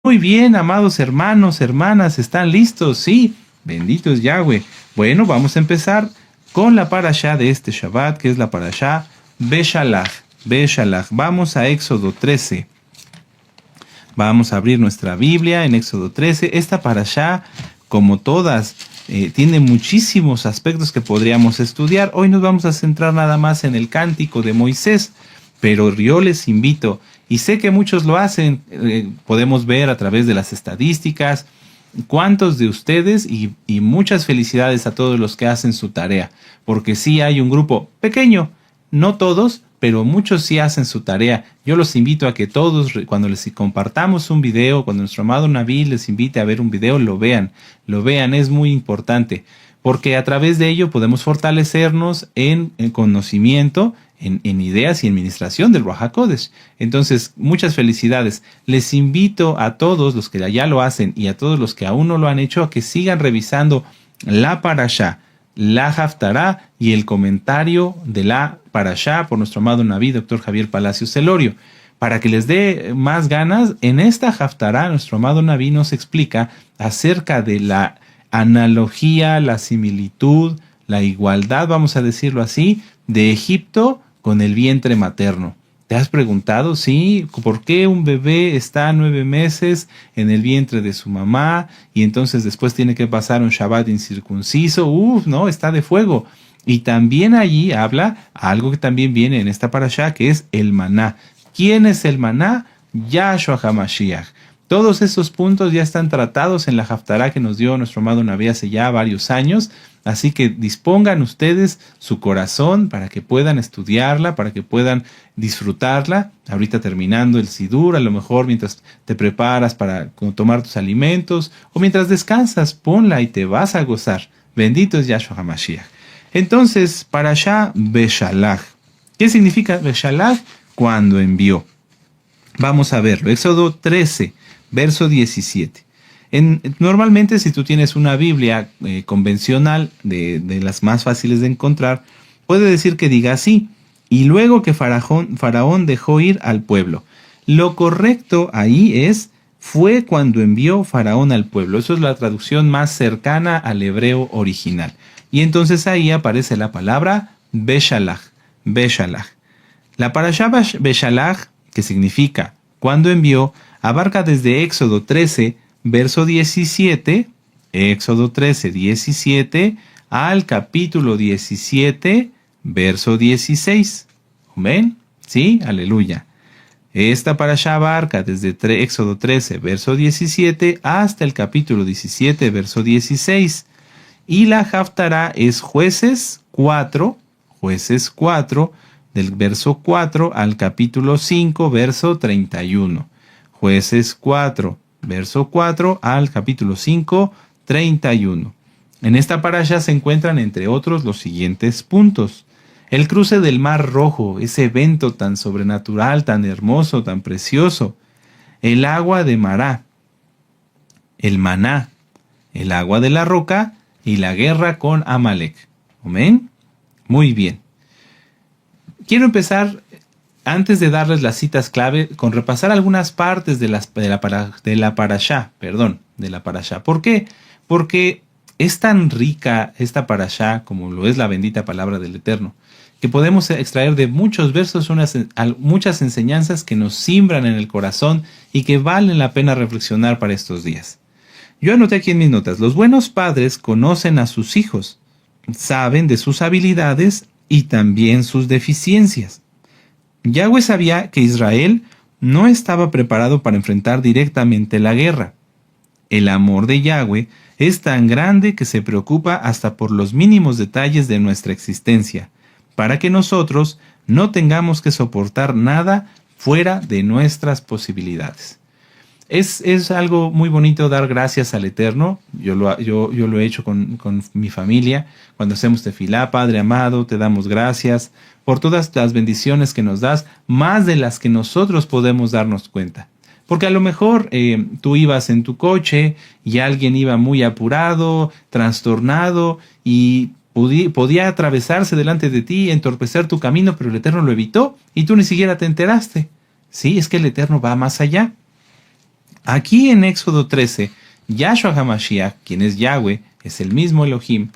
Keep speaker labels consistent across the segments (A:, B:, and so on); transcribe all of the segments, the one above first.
A: Muy bien, amados hermanos, hermanas, ¿están listos? Sí, bendito es Yahweh. Bueno, vamos a empezar con la parashá de este Shabbat, que es la parashá Beshalach. Beshalach. Vamos a Éxodo 13. Vamos a abrir nuestra Biblia en Éxodo 13. Esta parashá, como todas, tiene muchísimos aspectos que podríamos estudiar. Hoy nos vamos a centrar nada más en el cántico de Moisés, pero yo les invito, y sé que muchos lo hacen, podemos ver a través de las estadísticas, cuántos de ustedes, y muchas felicidades a todos los que hacen su tarea, porque sí hay un grupo pequeño, no todos, pero muchos sí hacen su tarea. Yo los invito a que todos, cuando les compartamos un video, cuando nuestro amado Naví les invite a ver un video, lo vean, es muy importante, porque a través de ello podemos fortalecernos en conocimiento, en ideas y en administración del Ruach HaKodesh. Entonces, muchas felicidades. Les invito a todos los que ya lo hacen y a todos los que aún no lo han hecho a que sigan revisando la parashá, la Haftará y el comentario de la parashá por nuestro amado Naví, Dr. Javier Palacios Celorio. Para que les dé más ganas, en esta Haftará nuestro amado Naví nos explica acerca de la analogía, la similitud, la igualdad, vamos a decirlo así, de Egipto con el vientre materno. ¿Te has preguntado, sí, por qué un bebé está 9 meses en el vientre de su mamá y entonces después tiene que pasar un Shabbat incircunciso? No, está de fuego. Y también allí habla algo que también viene en esta parashá, que es el maná. ¿Quién es el maná? Yahshua HaMashiach. Todos estos puntos ya están tratados en la Haftará que nos dio nuestro amado Naví hace ya varios años. Así que dispongan ustedes su corazón para que puedan estudiarla, para que puedan disfrutarla. Ahorita terminando el Sidur, a lo mejor mientras te preparas para tomar tus alimentos o mientras descansas, ponla y te vas a gozar. Bendito es Yahshua HaMashiach. Entonces, parashá Beshalach. ¿Qué significa Beshalach? Cuando envió. Vamos a verlo. Éxodo 13, verso 17. Normalmente si tú tienes una Biblia convencional de las más fáciles de encontrar, puede decir que diga así: y luego que Faraón dejó ir al pueblo. Lo correcto ahí es: fue cuando envió Faraón al pueblo. Eso es la traducción más cercana al hebreo original. Y entonces ahí aparece la palabra Beshalach. Beshalach. La parashá Beshalach, que significa cuando envió, abarca desde Éxodo 13, verso 17, Éxodo 13, 17, al capítulo 17, verso 16. ¿Ven? Sí, aleluya. Esta parashá abarca desde Éxodo 13, verso 17, hasta el capítulo 17, verso 16. Y la Haftará es Jueces 4, del verso 4 al capítulo 5, verso 31. Jueces 4, verso 4 al capítulo 5, 31. En esta parashá se encuentran, entre otros, los siguientes puntos. El cruce del Mar Rojo, ese evento tan sobrenatural, tan hermoso, tan precioso. El agua de Mará, el maná, el agua de la roca y la guerra con Amalek. ¿Amén? Muy bien. Quiero empezar, antes de darles las citas clave, con repasar algunas partes de la parashá. ¿Por qué? Porque es tan rica esta parashá, como lo es la bendita palabra del Eterno, que podemos extraer de muchos versos muchas enseñanzas que nos siembran en el corazón y que valen la pena reflexionar para estos días. Yo anoté aquí en mis notas: los buenos padres conocen a sus hijos, saben de sus habilidades y también sus deficiencias. Yahweh sabía que Israel no estaba preparado para enfrentar directamente la guerra. El amor de Yahweh es tan grande que se preocupa hasta por los mínimos detalles de nuestra existencia, para que nosotros no tengamos que soportar nada fuera de nuestras posibilidades. Es algo muy bonito dar gracias al Eterno. Yo lo he hecho con mi familia. Cuando hacemos tefilá: Padre amado, te damos gracias por todas las bendiciones que nos das, más de las que nosotros podemos darnos cuenta. Porque a lo mejor tú ibas en tu coche y alguien iba muy apurado, trastornado y podía atravesarse delante de ti, entorpecer tu camino, pero el Eterno lo evitó y tú ni siquiera te enteraste. Sí, es que el Eterno va más allá. Aquí en Éxodo 13, Yahshua HaMashiach, quien es Yahweh, es el mismo Elohim,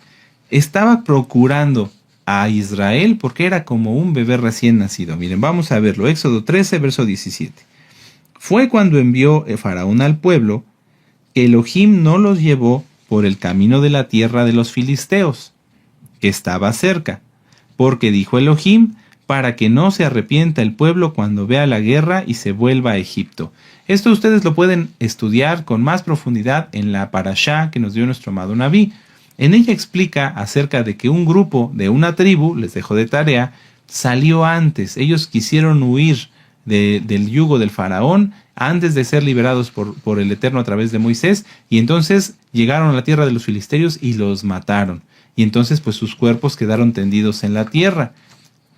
A: estaba procurando a Israel porque era como un bebé recién nacido. Miren, vamos a verlo. Éxodo 13, verso 17. Fue cuando envió Faraón al pueblo que Elohim no los llevó por el camino de la tierra de los filisteos, que estaba cerca, porque dijo Elohim, para que no se arrepienta el pueblo cuando vea la guerra y se vuelva a Egipto. Esto ustedes lo pueden estudiar con más profundidad en la parashá que nos dio nuestro amado Nabí. En ella explica acerca de que un grupo de una tribu, les dejo de tarea, salió antes. Ellos quisieron huir del yugo del faraón antes de ser liberados por el Eterno a través de Moisés, y entonces llegaron a la tierra de los filisteos y los mataron. Y entonces pues sus cuerpos quedaron tendidos en la tierra.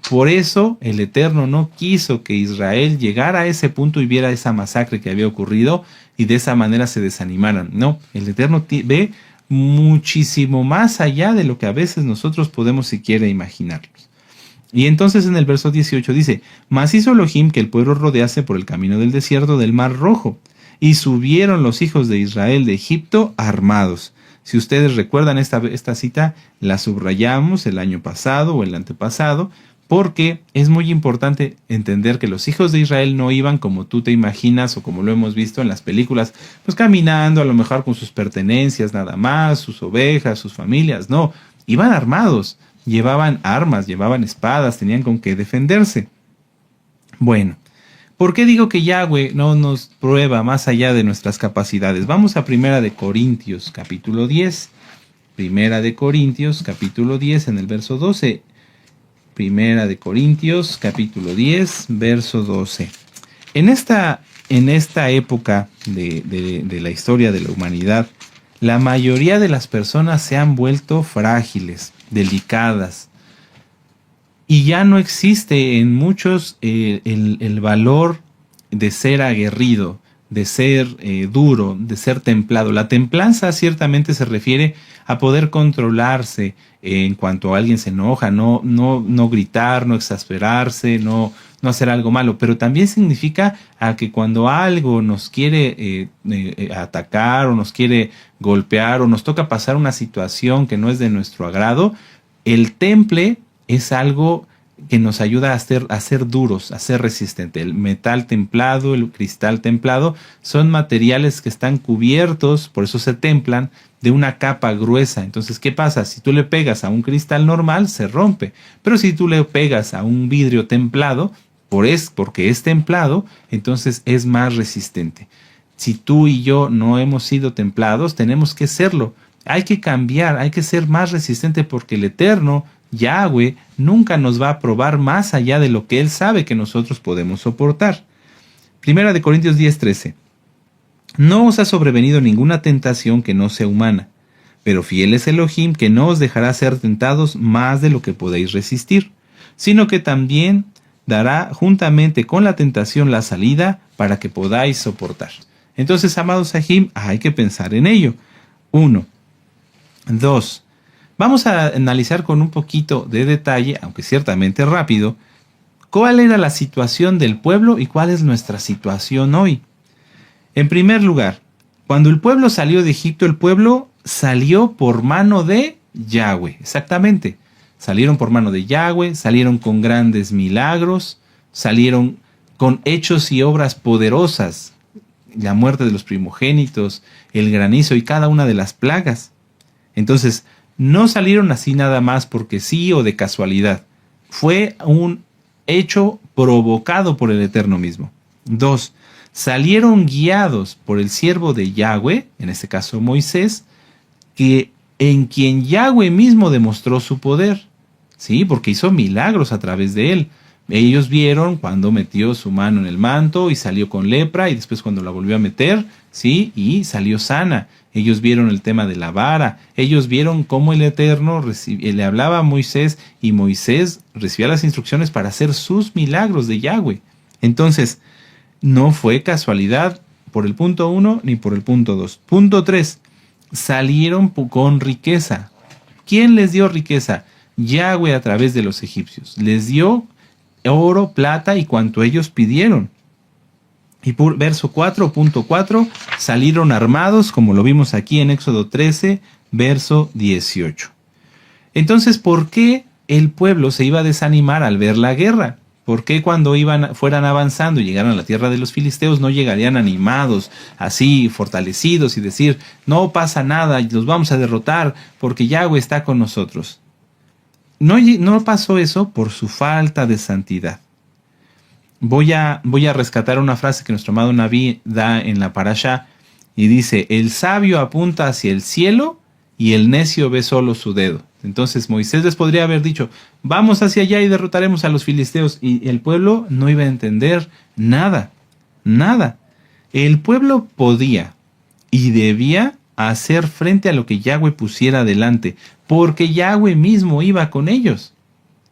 A: Por eso el Eterno no quiso que Israel llegara a ese punto y viera esa masacre que había ocurrido y de esa manera se desanimaran. No, el Eterno ve muchísimo más allá de lo que a veces nosotros podemos siquiera imaginarnos. Y entonces en el verso 18 dice, mas hizo Elohim que el pueblo rodease por el camino del desierto del Mar Rojo, y subieron los hijos de Israel de Egipto armados. Si ustedes recuerdan esta cita, la subrayamos el año pasado o el antepasado, porque es muy importante entender que los hijos de Israel no iban como tú te imaginas o como lo hemos visto en las películas, pues caminando a lo mejor con sus pertenencias nada más, sus ovejas, sus familias. No, iban armados, llevaban armas, llevaban espadas, tenían con qué defenderse. Bueno, ¿por qué digo que Yahweh no nos prueba más allá de nuestras capacidades? Vamos a Primera de Corintios, capítulo 10. Primera de Corintios, capítulo 10, en el verso 12. Primera de Corintios, capítulo 10, verso 12. En esta época de la historia de la humanidad, la mayoría de las personas se han vuelto frágiles, delicadas, y ya no existe en muchos el valor de ser aguerrido, de ser duro, de ser templado. La templanza ciertamente se refiere a poder controlarse en cuanto a alguien se enoja, no gritar, no exasperarse, no hacer algo malo, pero también significa a que cuando algo nos quiere atacar o nos quiere golpear o nos toca pasar una situación que no es de nuestro agrado, el temple es algo que nos ayuda a ser duros, a ser resistentes. El metal templado, el cristal templado, son materiales que están cubiertos, por eso se templan, de una capa gruesa. Entonces, ¿qué pasa? Si tú le pegas a un cristal normal, se rompe. Pero si tú le pegas a un vidrio templado, porque es templado, entonces es más resistente. Si tú y yo no hemos sido templados, tenemos que serlo. Hay que cambiar, hay que ser más resistente porque el Eterno, Yahweh, nunca nos va a probar más allá de lo que Él sabe que nosotros podemos soportar. Primera de Corintios 10:13. No os ha sobrevenido ninguna tentación que no sea humana, pero fiel es Elohim que no os dejará ser tentados más de lo que podéis resistir, sino que también dará juntamente con la tentación la salida para que podáis soportar. Entonces, amados Sahim, hay que pensar en ello. 1. 2. Vamos a analizar con un poquito de detalle, aunque ciertamente rápido, cuál era la situación del pueblo y cuál es nuestra situación hoy. En primer lugar, cuando el pueblo salió de Egipto, el pueblo salió por mano de Yahweh, exactamente. Salieron por mano de Yahweh, salieron con grandes milagros, salieron con hechos y obras poderosas, la muerte de los primogénitos, el granizo y cada una de las plagas. Entonces, no salieron así nada más porque sí o de casualidad. Fue un hecho provocado por el Eterno mismo. 2. Salieron guiados por el siervo de Yahweh, en este caso Moisés, en quien Yahweh mismo demostró su poder. Sí, porque hizo milagros a través de él. Ellos vieron cuando metió su mano en el manto y salió con lepra, y después cuando la volvió a meter, sí, y salió sana. Ellos vieron el tema de la vara. Ellos vieron cómo el Eterno le hablaba a Moisés y Moisés recibía las instrucciones para hacer sus milagros de Yahweh. Entonces, no fue casualidad por el punto 1 ni por el punto 2. Punto 3. Salieron con riqueza. ¿Quién les dio riqueza? Yahweh a través de los egipcios. Les dio oro, plata y cuanto ellos pidieron. Y por verso 4.4, salieron armados, como lo vimos aquí en Éxodo 13, verso 18. Entonces, ¿por qué el pueblo se iba a desanimar al ver la guerra? ¿Por qué cuando fueran avanzando y llegaran a la tierra de los filisteos no llegarían animados, así fortalecidos y decir, no pasa nada, los vamos a derrotar porque Yahweh está con nosotros? No pasó eso por su falta de santidad. Voy a rescatar una frase que nuestro amado Naví da en la parashá y dice, el sabio apunta hacia el cielo y el necio ve solo su dedo. Entonces Moisés les podría haber dicho, vamos hacia allá y derrotaremos a los filisteos, y el pueblo no iba a entender nada, nada. El pueblo podía y debía hacer frente a lo que Yahweh pusiera adelante, porque Yahweh mismo iba con ellos.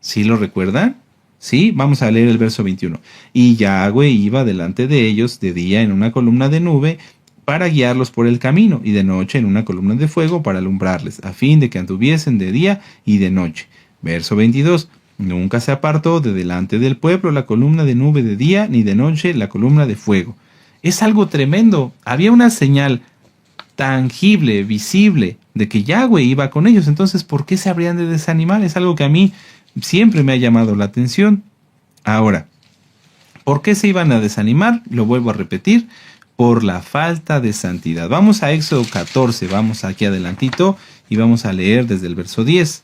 A: ¿Sí lo recuerdan? Sí, vamos a leer el verso 21. Y Yahweh iba delante de ellos de día en una columna de nube para guiarlos por el camino, y de noche en una columna de fuego para alumbrarles, a fin de que anduviesen de día y de noche. Verso 22. Nunca se apartó de delante del pueblo la columna de nube de día, ni de noche la columna de fuego. Es algo tremendo. Había una señal tangible, visible, de que Yahweh iba con ellos. Entonces, ¿por qué se habrían de desanimar? Es algo que a mí siempre me ha llamado la atención. Ahora, ¿por qué se iban a desanimar? Lo vuelvo a repetir, por la falta de santidad. Vamos a Éxodo 14, vamos aquí adelantito y vamos a leer desde el verso 10.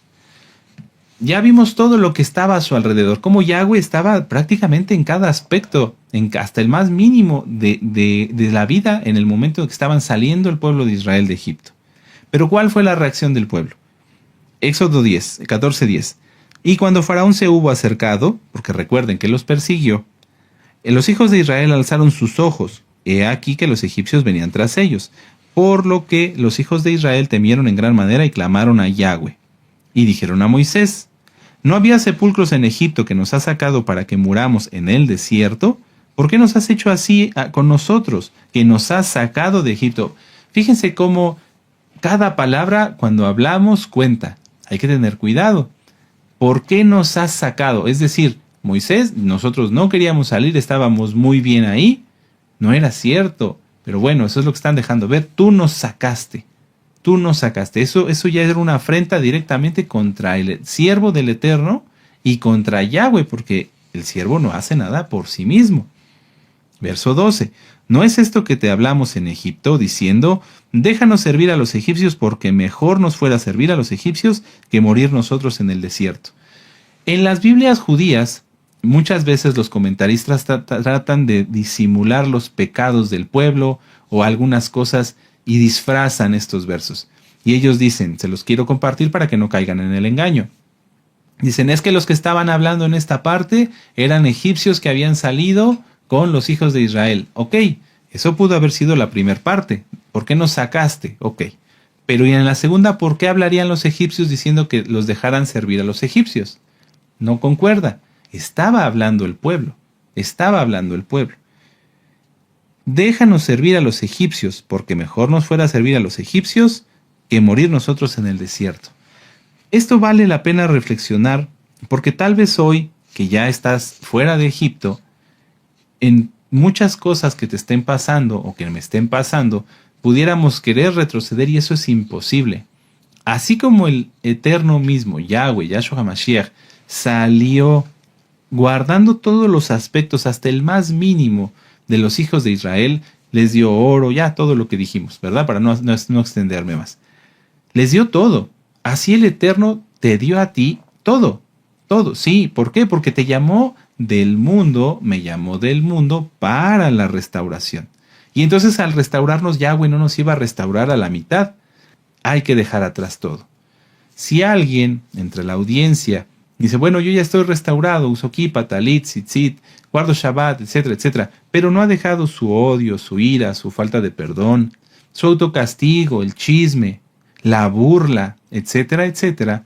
A: Ya vimos todo lo que estaba a su alrededor, cómo Yahweh estaba prácticamente en cada aspecto, hasta el más mínimo de la vida en el momento en que estaban saliendo el pueblo de Israel de Egipto. Pero ¿cuál fue la reacción del pueblo? Éxodo 14:10. Y cuando Faraón se hubo acercado, porque recuerden que los persiguió, los hijos de Israel alzaron sus ojos. He aquí que los egipcios venían tras ellos, por lo que los hijos de Israel temieron en gran manera y clamaron a Yahweh. Y dijeron a Moisés, ¿no había sepulcros en Egipto que nos has sacado para que muramos en el desierto? ¿Por qué nos has hecho así con nosotros, que nos has sacado de Egipto? Fíjense cómo cada palabra cuando hablamos cuenta. Hay que tener cuidado. ¿Por qué nos has sacado? Es decir, Moisés, nosotros no queríamos salir, estábamos muy bien ahí. No era cierto, pero bueno, eso es lo que están dejando ver. Tú nos sacaste. Eso ya era una afrenta directamente contra el siervo del Eterno y contra Yahweh, porque el siervo no hace nada por sí mismo. Verso 12. ¿No es esto que te hablamos en Egipto, diciendo, déjanos servir a los egipcios, porque mejor nos fuera servir a los egipcios que morir nosotros en el desierto? En las Biblias judías, muchas veces los comentaristas tratan de disimular los pecados del pueblo o algunas cosas y disfrazan estos versos. Y ellos dicen, se los quiero compartir para que no caigan en el engaño. Dicen, es que los que estaban hablando en esta parte eran egipcios que habían salido con los hijos de Israel. Ok, eso pudo haber sido la primera parte. ¿Por qué nos sacaste? Ok. Pero y en la segunda, ¿por qué hablarían los egipcios diciendo que los dejaran servir a los egipcios? No concuerda. Estaba hablando el pueblo. Déjanos servir a los egipcios, porque mejor nos fuera servir a los egipcios que morir nosotros en el desierto. Esto vale la pena reflexionar, porque tal vez hoy, que ya estás fuera de Egipto, en muchas cosas que te estén pasando o que me estén pasando, pudiéramos querer retroceder y eso es imposible. Así como el Eterno mismo, Yahweh, Yahshua HaMashiach, salió guardando todos los aspectos, hasta el más mínimo, de los hijos de Israel, les dio oro, ya todo lo que dijimos, ¿verdad? Para no extenderme más. Les dio todo. Así el Eterno te dio a ti todo. Todo. Sí, ¿por qué? Porque te llamó del mundo, me llamó del mundo para la restauración. Y entonces al restaurarnos, Yahweh no nos iba a restaurar a la mitad. Hay que dejar atrás todo. Si alguien entre la audiencia dice, bueno, yo ya estoy restaurado, uso kippah, talit, tzitzit, guardo Shabbat, etcétera, etcétera, pero no ha dejado su odio, su ira, su falta de perdón, su autocastigo, el chisme, la burla, etcétera, etcétera,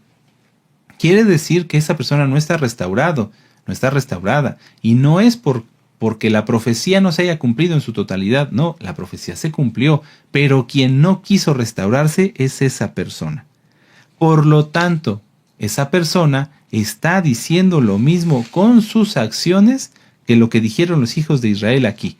A: quiere decir que esa persona no está restaurado, no está restaurada. Y no es porque la profecía no se haya cumplido en su totalidad, no, la profecía se cumplió, pero quien no quiso restaurarse es esa persona. Por lo tanto, esa persona está diciendo lo mismo con sus acciones que lo que dijeron los hijos de Israel aquí.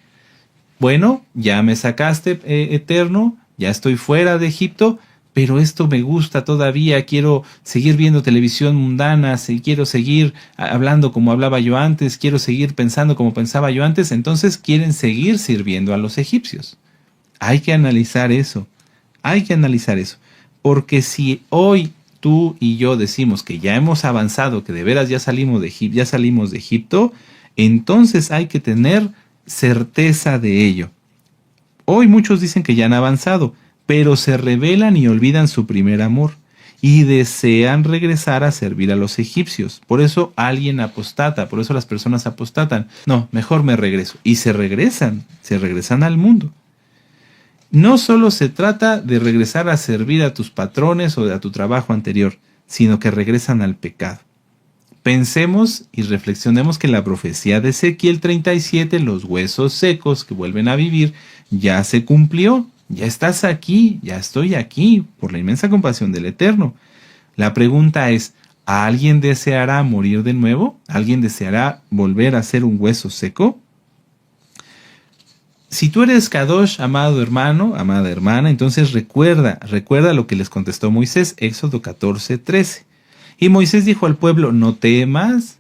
A: Bueno, ya me sacaste, Eterno, ya estoy fuera de Egipto, pero esto me gusta todavía, quiero seguir viendo televisión mundana, quiero seguir hablando como hablaba yo antes, quiero seguir pensando como pensaba yo antes, entonces quieren seguir sirviendo a los egipcios. Hay que analizar eso, hay que analizar eso, porque si hoy tú y yo decimos que ya hemos avanzado, que de veras ya salimos de Egipto, entonces hay que tener certeza de ello. Hoy muchos dicen que ya han avanzado, pero se rebelan y olvidan su primer amor y desean regresar a servir a los egipcios. Por eso alguien apostata, por eso las personas apostatan. No, mejor me regreso. Y se regresan al mundo. No solo se trata de regresar a servir a tus patrones o a tu trabajo anterior, sino que regresan al pecado. Pensemos y reflexionemos que la profecía de Ezequiel 37, los huesos secos que vuelven a vivir, ya se cumplió. Ya estás aquí, ya estoy aquí, por la inmensa compasión del Eterno. La pregunta es, ¿alguien deseará morir de nuevo? ¿Alguien deseará volver a ser un hueso seco? Si tú eres Kadosh, amado hermano, amada hermana, entonces recuerda lo que les contestó Moisés, Éxodo 14:13. Y Moisés dijo al pueblo, no temas,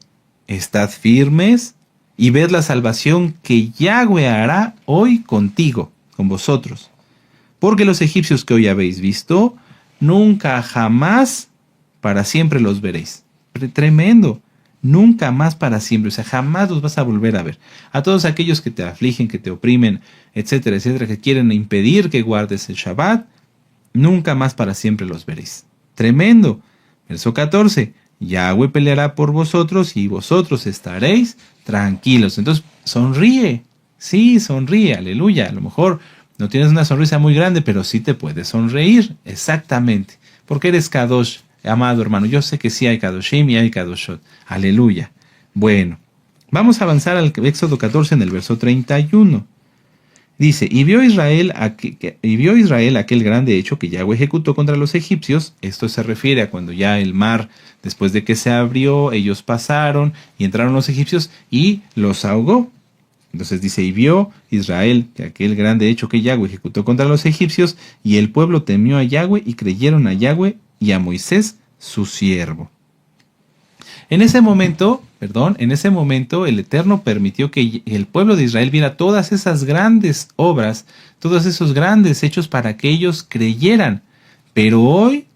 A: estad firmes y ved la salvación que Yahweh hará hoy contigo, con vosotros. Porque los egipcios que hoy habéis visto, nunca jamás para siempre los veréis. Tremendo. Nunca más para siempre. O sea, jamás los vas a volver a ver. A todos aquellos que te afligen, que te oprimen, etcétera, etcétera, que quieren impedir que guardes el Shabbat, nunca más para siempre los veréis. Tremendo. Verso 14. Yahweh peleará por vosotros y vosotros estaréis tranquilos. Entonces, sonríe. Sí, sonríe. Aleluya. A lo mejor no tienes una sonrisa muy grande, pero sí te puedes sonreír. Exactamente. Porque eres Kadosh, amado hermano. Yo sé que sí hay Kadoshim y hay Kadoshot. Aleluya. Bueno, vamos a avanzar al Éxodo 14 en el verso 31. Dice, y vio Israel aquel grande hecho que Yahweh ejecutó contra los egipcios. Esto se refiere a cuando ya el mar, después de que se abrió, ellos pasaron y entraron los egipcios y los ahogó. Entonces dice, y vio Israel que aquel grande hecho que Yahweh ejecutó contra los egipcios, y el pueblo temió a Yahweh y creyeron a Yahweh y a Moisés su siervo. En ese momento, el Eterno permitió que el pueblo de Israel viera todas esas grandes obras, todos esos grandes hechos para que ellos creyeran. Pero hoy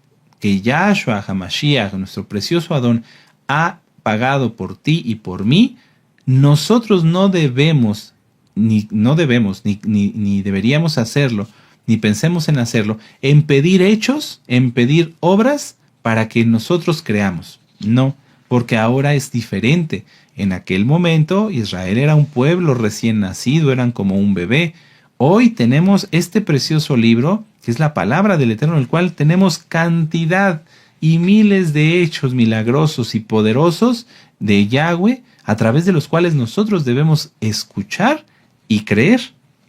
A: que Yahshua HaMashiach, nuestro precioso Adón, ha pagado por ti y por mí, nosotros no debemos, ni deberíamos hacerlo, ni pensemos en hacerlo, en pedir hechos, en pedir obras para que nosotros creamos. No, porque ahora es diferente. En aquel momento Israel era un pueblo recién nacido, eran como un bebé. Hoy tenemos este precioso libro, que es la palabra del Eterno, en el cual tenemos cantidad y miles de hechos milagrosos y poderosos de Yahweh, a través de los cuales nosotros debemos escuchar y creer.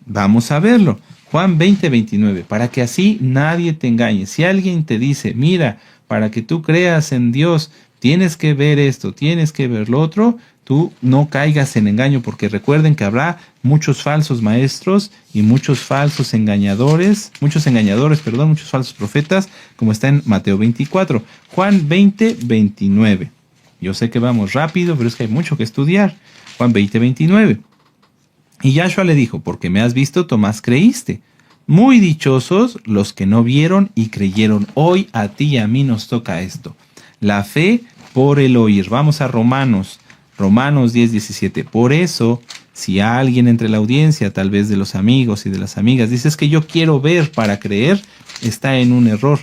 A: Vamos a verlo. Juan 20:29, para que así nadie te engañe. Si alguien te dice, mira, para que tú creas en Dios, tienes que ver esto, tienes que ver lo otro, tú no caigas en engaño, porque recuerden que habrá muchos falsos maestros y muchos falsos engañadores, muchos falsos profetas, como está en Mateo 24. Juan 20:29. Yo sé que vamos rápido, pero es que hay mucho que estudiar. Juan 20:29. Y Yahshua le dijo, porque me has visto, Tomás, creíste. Muy dichosos los que no vieron y creyeron. Hoy a ti y a mí nos toca esto. La fe por el oír. Vamos a Romanos 10:17. Por eso, si alguien entre la audiencia, tal vez de los amigos y de las amigas, dice es que yo quiero ver para creer, está en un error.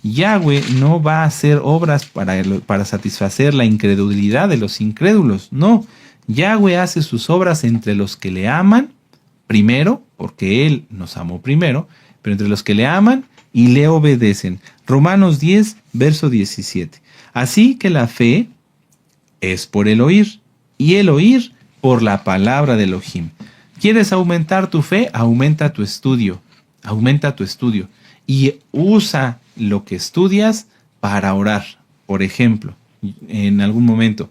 A: Yahweh no va a hacer obras para satisfacer la incredulidad de los incrédulos. No, Yahweh hace sus obras entre los que le aman, primero, porque Él nos amó primero, pero entre los que le aman y le obedecen. Romanos 10, verso 17. Así que la fe es por el oír, y el oír por la palabra de Elohim. ¿Quieres aumentar tu fe? Aumenta tu estudio. Y usa lo que estudias para orar. Por ejemplo, en algún momento,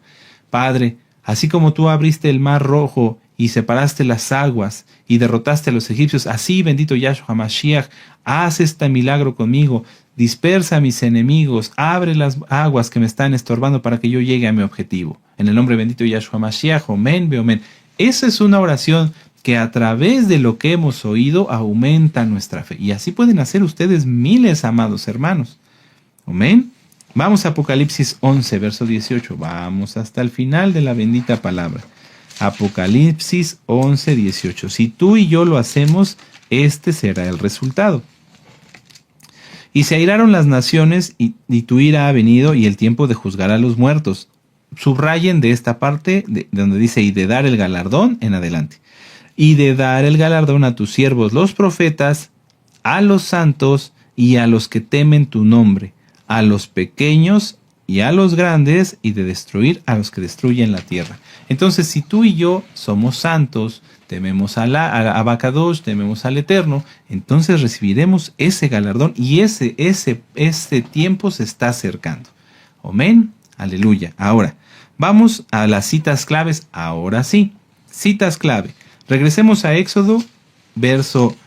A: Padre, así como tú abriste el mar rojo y separaste las aguas y derrotaste a los egipcios, así, bendito Yahshua Mashiach, haz este milagro conmigo, dispersa a mis enemigos, abre las aguas que me están estorbando para que yo llegue a mi objetivo. En el nombre bendito de Yahshua Mashiach, omen, beomen. Esa es una oración que a través de lo que hemos oído aumenta nuestra fe. Y así pueden hacer ustedes miles, amados hermanos. Amén. Vamos a Apocalipsis 11, verso 18. Vamos hasta el final de la bendita palabra. Apocalipsis 11, 18. Si tú y yo lo hacemos, este será el resultado. Y se airaron las naciones y tu ira ha venido y el tiempo de juzgar a los muertos. Subrayen de esta parte de donde dice y de dar el galardón en adelante. Y de dar el galardón a tus siervos los profetas, a los santos y a los que temen tu nombre, a los pequeños y a los grandes, y de destruir a los que destruyen la tierra. Entonces, si tú y yo somos santos, tememos a Abacadosh, tememos al Eterno, entonces recibiremos ese galardón y ese tiempo se está acercando. Amén, aleluya. Ahora, vamos a las citas claves. Ahora sí, citas clave. Regresemos a Éxodo,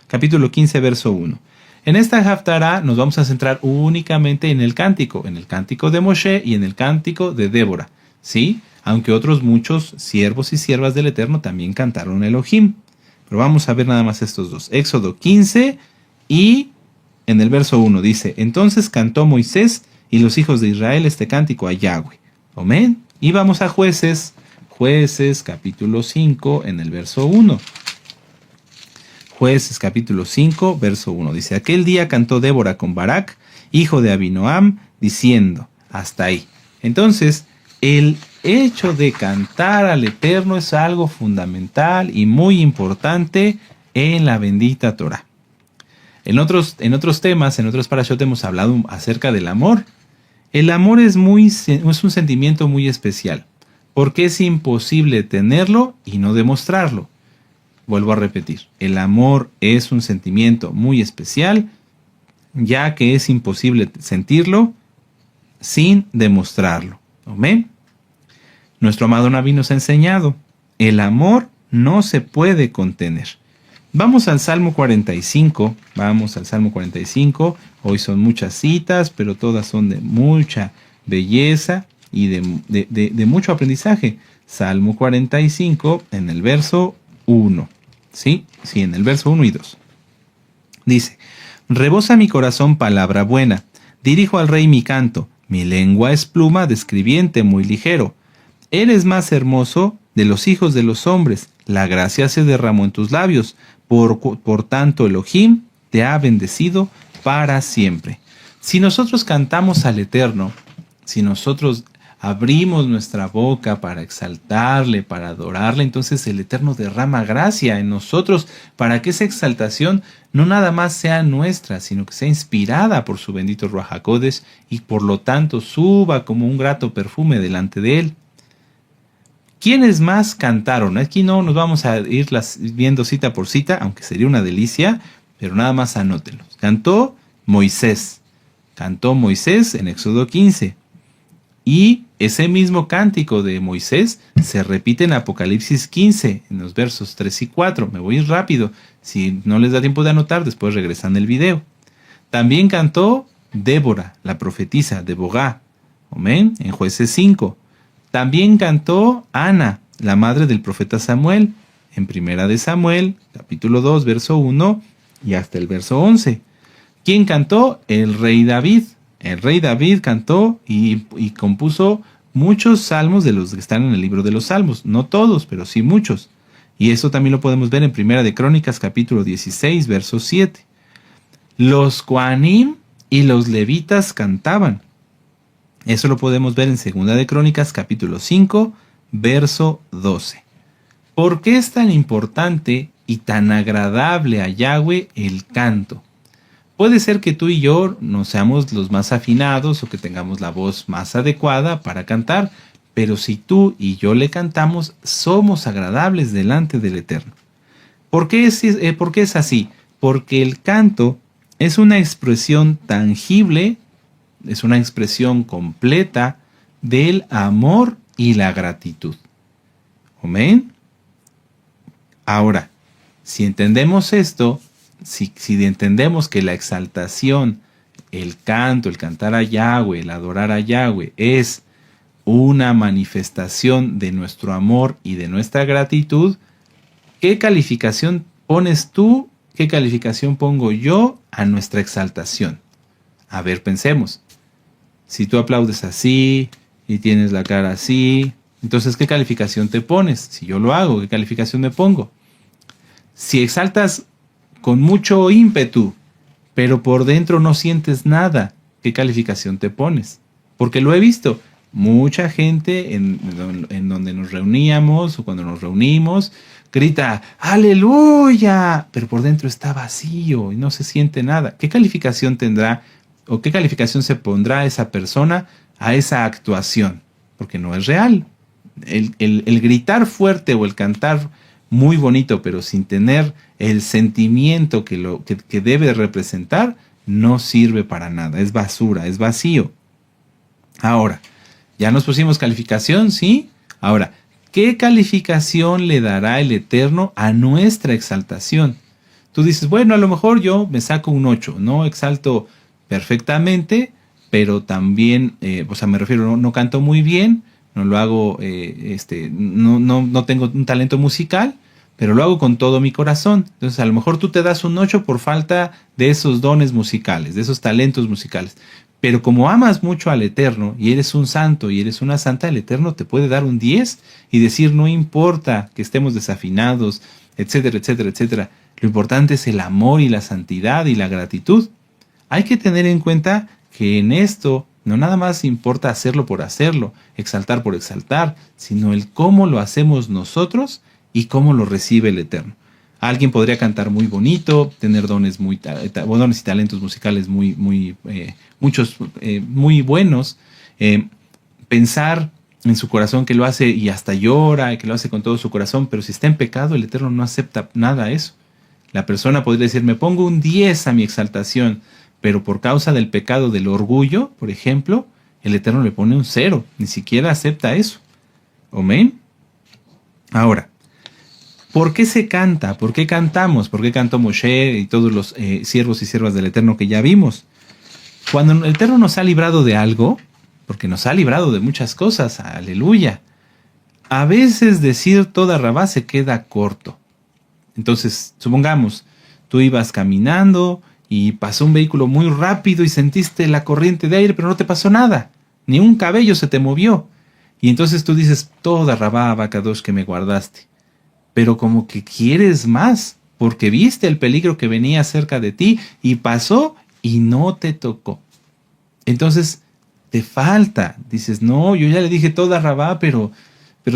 A: capítulo 15, verso 1. En esta Haftará nos vamos a centrar únicamente en el cántico de Moshe y en el cántico de Débora, ¿sí? Aunque otros muchos siervos y siervas del Eterno también cantaron Elohim. Pero vamos a ver nada más estos dos. Éxodo 15 y en el verso 1 dice, entonces cantó Moisés y los hijos de Israel este cántico a Yahweh. Amén. Y vamos a Jueces capítulo 5 en el verso 1. Jueces capítulo 5, verso 1. Dice, aquel día cantó Débora con Barak, hijo de Abinoam, diciendo, hasta ahí. Entonces, el hecho de cantar al Eterno es algo fundamental y muy importante en la bendita Torah. En otros temas, en otros parashot hemos hablado acerca del amor. El amor es un sentimiento muy especial, porque es imposible tenerlo y no demostrarlo. Vuelvo a repetir, el amor es un sentimiento muy especial, ya que es imposible sentirlo sin demostrarlo. ¿Amén? Nuestro amado Naví nos ha enseñado, el amor no se puede contener. Vamos al Salmo 45, hoy son muchas citas, pero todas son de mucha belleza y de mucho aprendizaje. Salmo 45 en el verso 1. Sí, en el verso 1 y 2. Dice, rebosa mi corazón palabra buena, dirijo al rey mi canto, mi lengua es pluma de escribiente muy ligero. Eres más hermoso de los hijos de los hombres, la gracia se derramó en tus labios, por tanto Elohim te ha bendecido para siempre. Si nosotros cantamos al Eterno, si nosotros abrimos nuestra boca para exaltarle, para adorarle, entonces el Eterno derrama gracia en nosotros para que esa exaltación no nada más sea nuestra, sino que sea inspirada por su bendito Ruach HaKodesh y por lo tanto suba como un grato perfume delante de él. ¿Quiénes más cantaron? Aquí no nos vamos a ir viendo cita por cita, aunque sería una delicia, pero nada más anótenlos. Cantó Moisés en Éxodo 15. Y ese mismo cántico de Moisés se repite en Apocalipsis 15, en los versos 3 y 4. Me voy a ir rápido. Si no les da tiempo de anotar, después regresan el video. También cantó Débora, la profetisa de Bogá. Amén. En Jueces 5. También cantó Ana, la madre del profeta Samuel, en Primera de Samuel, capítulo 2, verso 1 y hasta el verso 11. ¿Quién cantó? El rey David. El rey David cantó y compuso muchos salmos de los que están en el libro de los Salmos. No todos, pero sí muchos. Y eso también lo podemos ver en Primera de Crónicas, capítulo 16, verso 7. Los Coanim y los levitas cantaban. Eso lo podemos ver en Segunda de Crónicas, capítulo 5, verso 12. ¿Por qué es tan importante y tan agradable a Yahweh el canto? Puede ser que tú y yo no seamos los más afinados o que tengamos la voz más adecuada para cantar, pero si tú y yo le cantamos, somos agradables delante del Eterno. ¿Por qué es así? Porque el canto es una expresión tangible, es una expresión completa del amor y la gratitud. ¿Amén? Ahora, si entendemos esto, si entendemos que la exaltación, el canto, el cantar a Yahweh, el adorar a Yahweh es una manifestación de nuestro amor y de nuestra gratitud, ¿qué calificación pones tú? ¿Qué calificación pongo yo a nuestra exaltación? A ver, pensemos. Si tú aplaudes así y tienes la cara así, entonces ¿qué calificación te pones? Si yo lo hago, ¿qué calificación me pongo? Si exaltas con mucho ímpetu, pero por dentro no sientes nada, ¿qué calificación te pones? Porque lo he visto. Mucha gente en donde nos reuníamos o cuando nos reunimos grita ¡Aleluya! Pero por dentro está vacío y no se siente nada. ¿Qué calificación tendrá o qué calificación se pondrá esa persona a esa actuación? Porque no es real. El gritar fuerte o el cantar muy bonito, pero sin tener el sentimiento que debe representar, no sirve para nada. Es basura, es vacío. Ahora, ya nos pusimos calificación, ¿sí? Ahora, ¿qué calificación le dará el Eterno a nuestra exaltación? Tú dices, bueno, a lo mejor yo me saco un 8, no exalto perfectamente, pero también, me refiero, no canto muy bien, no lo hago, no tengo un talento musical, pero lo hago con todo mi corazón. Entonces, a lo mejor tú te das un 8 por falta de esos dones musicales, de esos talentos musicales. Pero como amas mucho al Eterno y eres un santo y eres una santa, el Eterno te puede dar un 10 y decir, no importa que estemos desafinados, etcétera, etcétera, etcétera. Lo importante es el amor y la santidad y la gratitud. Hay que tener en cuenta que en esto no nada más importa hacerlo por hacerlo, exaltar por exaltar, sino el cómo lo hacemos nosotros y cómo lo recibe el Eterno. Alguien podría cantar muy bonito, tener dones y talentos musicales muchos muy buenos, pensar en su corazón que lo hace y hasta llora, que lo hace con todo su corazón, pero si está en pecado, el Eterno no acepta nada de eso. La persona podría decir, me pongo un 10 a mi exaltación, pero por causa del pecado del orgullo, por ejemplo, el Eterno le pone un 0, ni siquiera acepta eso. ¿Amén? Ahora, ¿por qué se canta? ¿Por qué cantamos? ¿Por qué cantó Moshe y todos los siervos y siervas del Eterno que ya vimos? Cuando el Eterno nos ha librado de algo, porque nos ha librado de muchas cosas, aleluya, a veces decir toda rabá se queda corto. Entonces, supongamos, tú ibas caminando y pasó un vehículo muy rápido y sentiste la corriente de aire, pero no te pasó nada, ni un cabello se te movió. Y entonces tú dices, toda rabá, abacadosh, que me guardaste. Pero como que quieres más, porque viste el peligro que venía cerca de ti y pasó y no te tocó. Entonces te falta, dices, no, yo ya le dije toda rabá, pero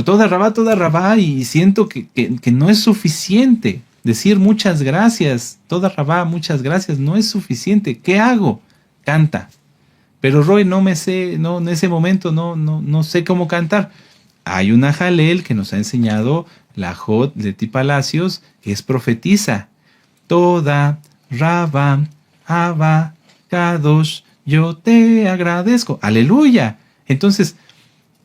A: toda rabá, y siento que no es suficiente. Decir muchas gracias, toda rabá, muchas gracias, no es suficiente. ¿Qué hago? Canta. Pero Roy, no me sé, no, en ese momento no sé cómo cantar. Hay una jalel que nos ha enseñado la Jot Leti Palacios, que es profetiza. Toda rabá, abba, kadosh, yo te agradezco. Aleluya. Entonces,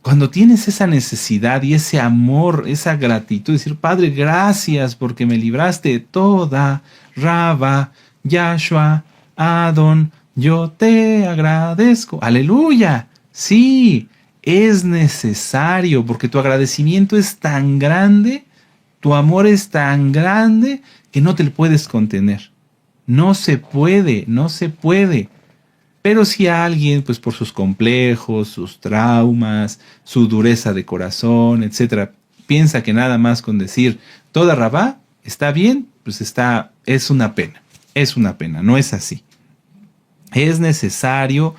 A: cuando tienes esa necesidad y ese amor, esa gratitud, decir, Padre, gracias porque me libraste de toda rabá, Yahshua, Adon, yo te agradezco. Aleluya. Sí, es necesario porque tu agradecimiento es tan grande, tu amor es tan grande que no te lo puedes contener. No se puede, no se puede. Pero si alguien, pues por sus complejos, sus traumas, su dureza de corazón, etcétera, piensa que nada más con decir toda rabá está bien, pues es una pena, no es así. Es necesario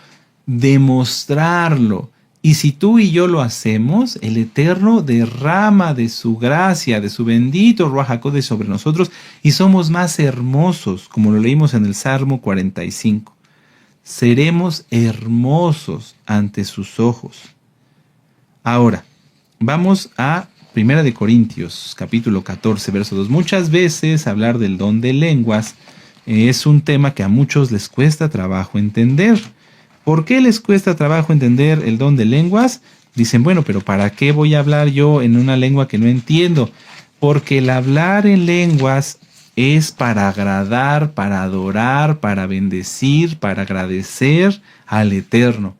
A: demostrarlo. Y si tú y yo lo hacemos, el Eterno derrama de su gracia, de su bendito Ruach HaKodesh sobre nosotros y somos más hermosos, como lo leímos en el Salmo 45. Seremos hermosos ante sus ojos. Ahora, vamos a 1 Corintios, capítulo 14, verso 2. Muchas veces hablar del don de lenguas es un tema que a muchos les cuesta trabajo entender. ¿Por qué les cuesta trabajo entender el don de lenguas? Dicen, bueno, pero ¿para qué voy a hablar yo en una lengua que no entiendo? Porque el hablar en lenguas es para agradar, para adorar, para bendecir, para agradecer al Eterno.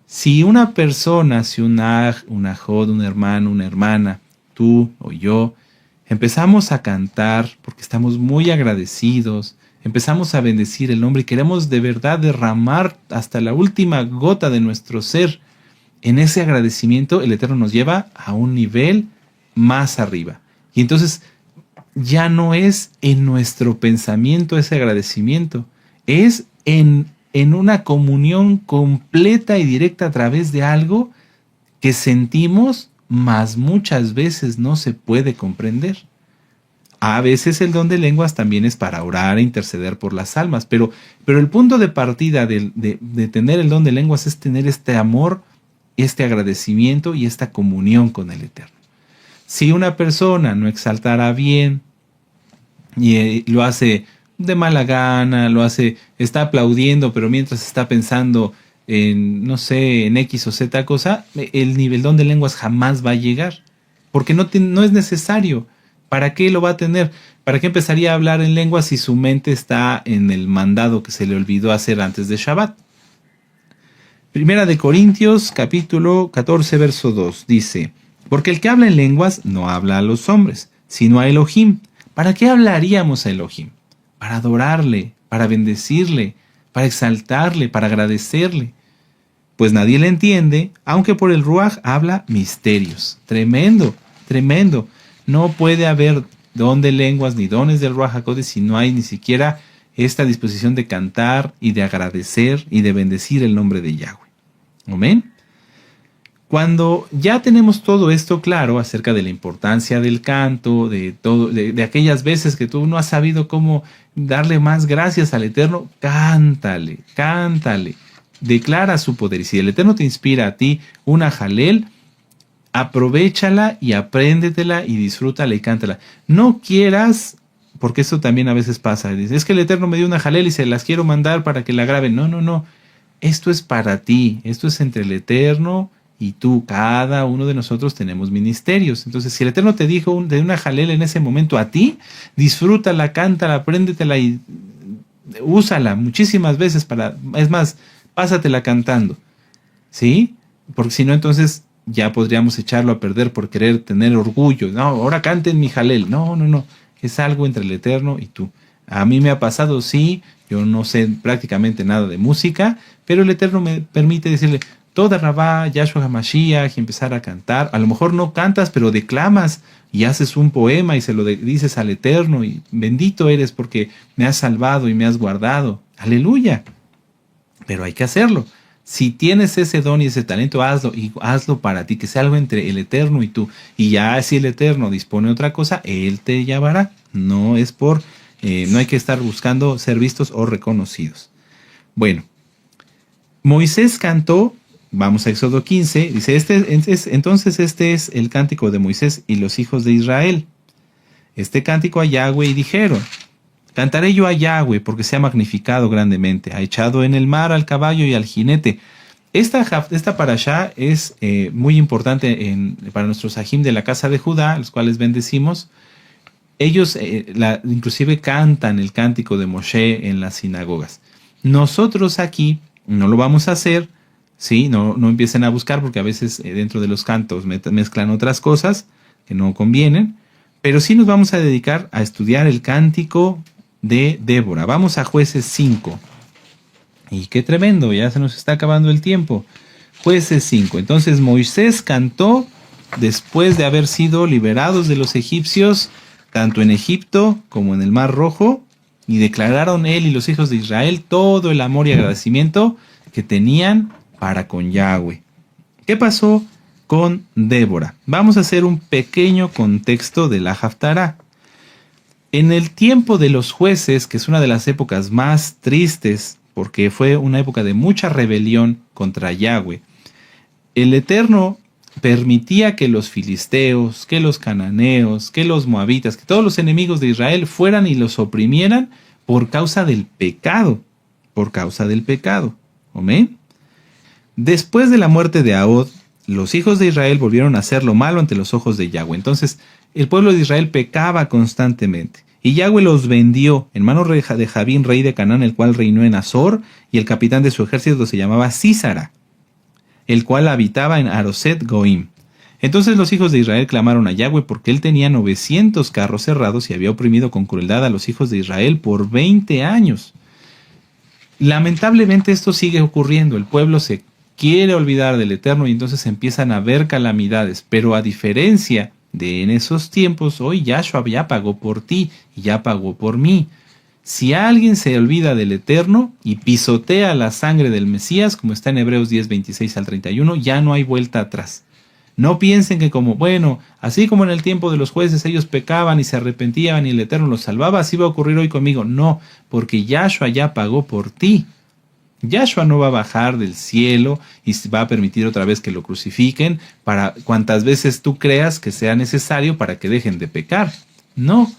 A: Si una persona, si un aj, un ajod, un hermano, una hermana, tú o yo, empezamos a cantar porque estamos muy agradecidos, empezamos a bendecir el nombre y queremos de verdad derramar hasta la última gota de nuestro ser en ese agradecimiento, el Eterno nos lleva a un nivel más arriba. Y entonces ya no es en nuestro pensamiento ese agradecimiento, es en una comunión completa y directa a través de algo que sentimos, mas muchas veces no se puede comprender. A veces el don de lenguas también es para orar e interceder por las almas, pero el punto de partida de tener el don de lenguas es tener este amor, este agradecimiento y esta comunión con el Eterno. Si una persona no exaltará bien y lo hace de mala gana, está aplaudiendo, pero mientras está pensando en, no sé, en X o Z cosa, el nivel don de lenguas jamás va a llegar, porque no es necesario. ¿Para qué lo va a tener? ¿Para qué empezaría a hablar en lenguas si su mente está en el mandado que se le olvidó hacer antes de Shabbat? Primera de Corintios, capítulo 14, verso 2, dice: porque el que habla en lenguas no habla a los hombres, sino a Elohim. ¿Para qué hablaríamos a Elohim? Para adorarle, para bendecirle, para exaltarle, para agradecerle. Pues nadie le entiende, aunque por el Ruach habla misterios. Tremendo, tremendo. No puede haber don de lenguas ni dones del Ruach HaKodesh si no hay ni siquiera esta disposición de cantar y de agradecer y de bendecir el nombre de Yahweh. Amén. Cuando ya tenemos todo esto claro acerca de la importancia del canto, de aquellas veces que tú no has sabido cómo darle más gracias al Eterno, cántale, cántale, declara su poder. Y si el Eterno te inspira a ti una jalel, aprovéchala y apréndetela y disfrútala y cántala. No quieras, porque eso también a veces pasa, dices, es que el Eterno me dio una jalel y se las quiero mandar para que la graben. No, no, no. Esto es para ti, esto es entre el Eterno y tú. Cada uno de nosotros tenemos ministerios. Entonces, si el Eterno te dijo de una jalel en ese momento a ti, disfrútala, cántala, apréndetela y úsala muchísimas veces es más, pásatela cantando. ¿Sí? Porque si no, entonces ya podríamos echarlo a perder por querer tener orgullo. No, ahora canten mi jalel. No, no, no. Es algo entre el Eterno y tú. A mí me ha pasado, sí, yo no sé prácticamente nada de música, pero el Eterno me permite decirle, toda Rabá, Yahshua HaMashiach, y empezar a cantar. A lo mejor no cantas, pero declamas y haces un poema y se lo dices al Eterno y bendito eres porque me has salvado y me has guardado. Aleluya. Pero hay que hacerlo. Si tienes ese don y ese talento, hazlo y hazlo para ti, que sea algo entre el Eterno y tú. Y ya si el Eterno dispone otra cosa, Él te llamará. No es no hay que estar buscando ser vistos o reconocidos. Bueno, Moisés cantó. Vamos a Éxodo 15, dice, entonces este es el cántico de Moisés y los hijos de Israel. Este cántico a Yahweh y dijeron, cantaré yo a Yahweh porque se ha magnificado grandemente, ha echado en el mar al caballo y al jinete. Esta parashá es muy importante para nuestros ajim de la casa de Judá, los cuales bendecimos. Ellos inclusive cantan el cántico de Moshe en las sinagogas. Nosotros aquí no lo vamos a hacer. Sí, no empiecen a buscar porque a veces dentro de los cantos mezclan otras cosas que no convienen, pero sí nos vamos a dedicar a estudiar el cántico de Débora. Vamos a Jueces 5. Y qué tremendo, ya se nos está acabando el tiempo. Jueces 5. Entonces Moisés cantó después de haber sido liberados de los egipcios, tanto en Egipto como en el Mar Rojo, y declararon él y los hijos de Israel todo el amor y agradecimiento que tenían para con Yahweh. ¿Qué pasó con Débora? Vamos a hacer un pequeño contexto de la Haftará. En el tiempo de los jueces, que es una de las épocas más tristes, porque fue una época de mucha rebelión contra Yahweh, el Eterno permitía que los filisteos, que los cananeos, que los moabitas, que todos los enemigos de Israel fueran y los oprimieran por causa del pecado. Por causa del pecado. ¿Amén? Después de la muerte de Ahod, los hijos de Israel volvieron a hacer lo malo ante los ojos de Yahweh. Entonces, el pueblo de Israel pecaba constantemente. Y Yahweh los vendió en manos de Javín, rey de Canaán, el cual reinó en Azor, y el capitán de su ejército se llamaba Sísara, el cual habitaba en Aroset Goim. Entonces los hijos de Israel clamaron a Yahweh porque él tenía 900 carros cerrados y había oprimido con crueldad a los hijos de Israel por 20 años. Lamentablemente esto sigue ocurriendo. El pueblo se quiere olvidar del Eterno y entonces empiezan a haber calamidades. Pero a diferencia de en esos tiempos, hoy Yahshua ya pagó por ti y ya pagó por mí. Si alguien se olvida del Eterno y pisotea la sangre del Mesías, como está en Hebreos 10, 26 al 31, ya no hay vuelta atrás. No piensen que así como en el tiempo de los jueces ellos pecaban y se arrepentían y el Eterno los salvaba, así va a ocurrir hoy conmigo. No, porque Yahshua ya pagó por ti. Yahshua no va a bajar del cielo y va a permitir otra vez que lo crucifiquen para cuantas veces tú creas que sea necesario para que dejen de pecar. No,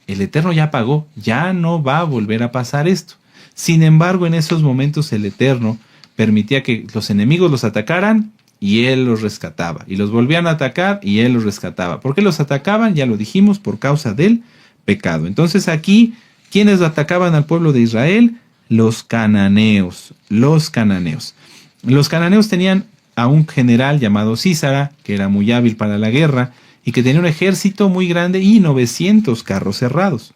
A: el Eterno ya pagó, ya no va a volver a pasar esto. Sin embargo, en esos momentos el Eterno permitía que los enemigos los atacaran y Él los rescataba. Y los volvían a atacar y Él los rescataba. ¿Por qué los atacaban? Ya lo dijimos, por causa del pecado. Entonces aquí, ¿quiénes atacaban al pueblo de Israel? Los cananeos. Los cananeos. Los cananeos tenían a un general llamado Sísara, que era muy hábil para la guerra, y que tenía un ejército muy grande y 900 carros cerrados.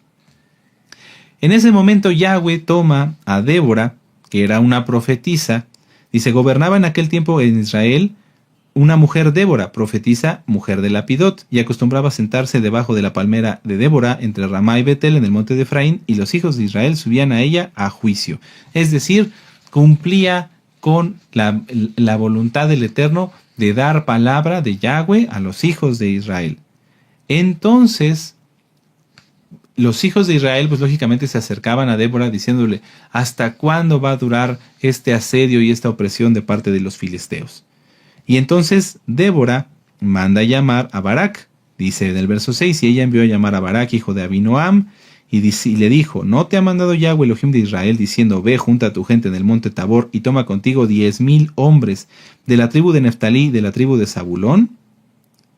A: En ese momento Yahweh toma a Débora, que era una profetisa. Dice, gobernaba en aquel tiempo en Israel una mujer Débora, profetisa, mujer de Lapidot, y acostumbraba a sentarse debajo de la palmera de Débora entre Ramá y Betel en el monte de Efraín, y los hijos de Israel subían a ella a juicio. Es decir, cumplía con la voluntad del Eterno de dar palabra de Yahweh a los hijos de Israel. Entonces, los hijos de Israel, pues lógicamente se acercaban a Débora diciéndole, ¿hasta cuándo va a durar este asedio y esta opresión de parte de los filisteos? Y entonces Débora manda llamar a Barak, dice en el verso 6, y ella envió a llamar a Barak, hijo de Abinoam, y le dijo, ¿no te ha mandado Yahweh Elohim de Israel, diciendo, ve, junta a tu gente en el monte Tabor, y toma contigo 10,000 hombres de la tribu de Neftalí y de la tribu de Zabulón?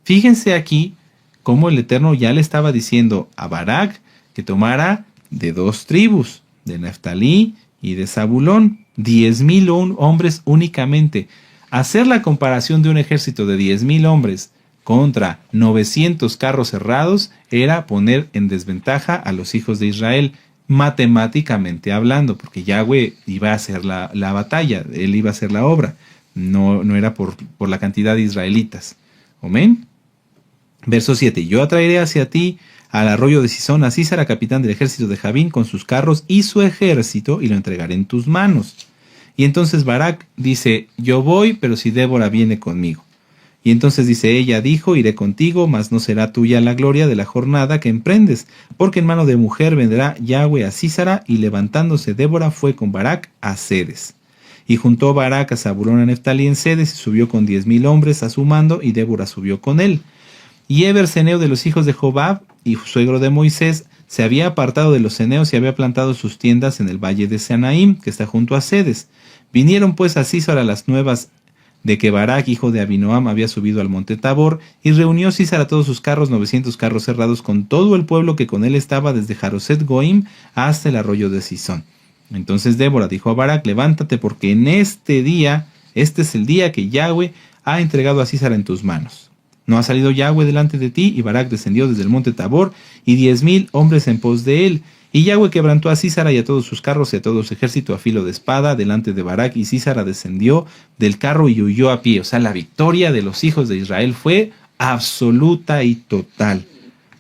A: Fíjense aquí cómo el Eterno ya le estaba diciendo a Barak que tomara de 2 tribus, de Neftalí y de Zabulón, 10,000 hombres únicamente. Hacer la comparación de un ejército de 10,000 hombres contra 900 carros cerrados era poner en desventaja a los hijos de Israel, matemáticamente hablando, porque Yahweh iba a hacer la batalla, él iba a hacer la obra, no era por la cantidad de israelitas. Amén. Verso 7, yo atraeré hacia ti al arroyo de Sisón a Sísara, capitán del ejército de Javín, con sus carros y su ejército, y lo entregaré en tus manos. Y entonces Barak dice, yo voy, pero si Débora viene conmigo. Y entonces dice, ella dijo, iré contigo, mas no será tuya la gloria de la jornada que emprendes, porque en mano de mujer vendrá Yahweh a Sísara, y levantándose Débora fue con Barak a Cedes. Y juntó Barak a Zabulón a Neftalí en Cedes, y subió con 10,000 hombres a su mando, y Débora subió con él. Y Eber, ceneo de los hijos de Jobab, y suegro de Moisés, se había apartado de los ceneos y había plantado sus tiendas en el valle de Sanaim, que está junto a Cedes. Vinieron pues a Sísara las nuevas de que Barak, hijo de Abinoam, había subido al monte Tabor, y reunió Sísara todos sus carros, 900 carros cerrados, con todo el pueblo que con él estaba, desde Jaroset Goim hasta el arroyo de Sisón. Entonces Débora dijo a Barak, levántate, porque en este es el día que Yahweh ha entregado a Sísara en tus manos. No ha salido Yahweh delante de ti, y Barak descendió desde el monte Tabor, y 10,000 hombres en pos de él. Y Yahweh quebrantó a Sísara y a todos sus carros y a todo su ejército a filo de espada delante de Barak, y Sísara descendió del carro y huyó a pie. O sea, la victoria de los hijos de Israel fue absoluta y total.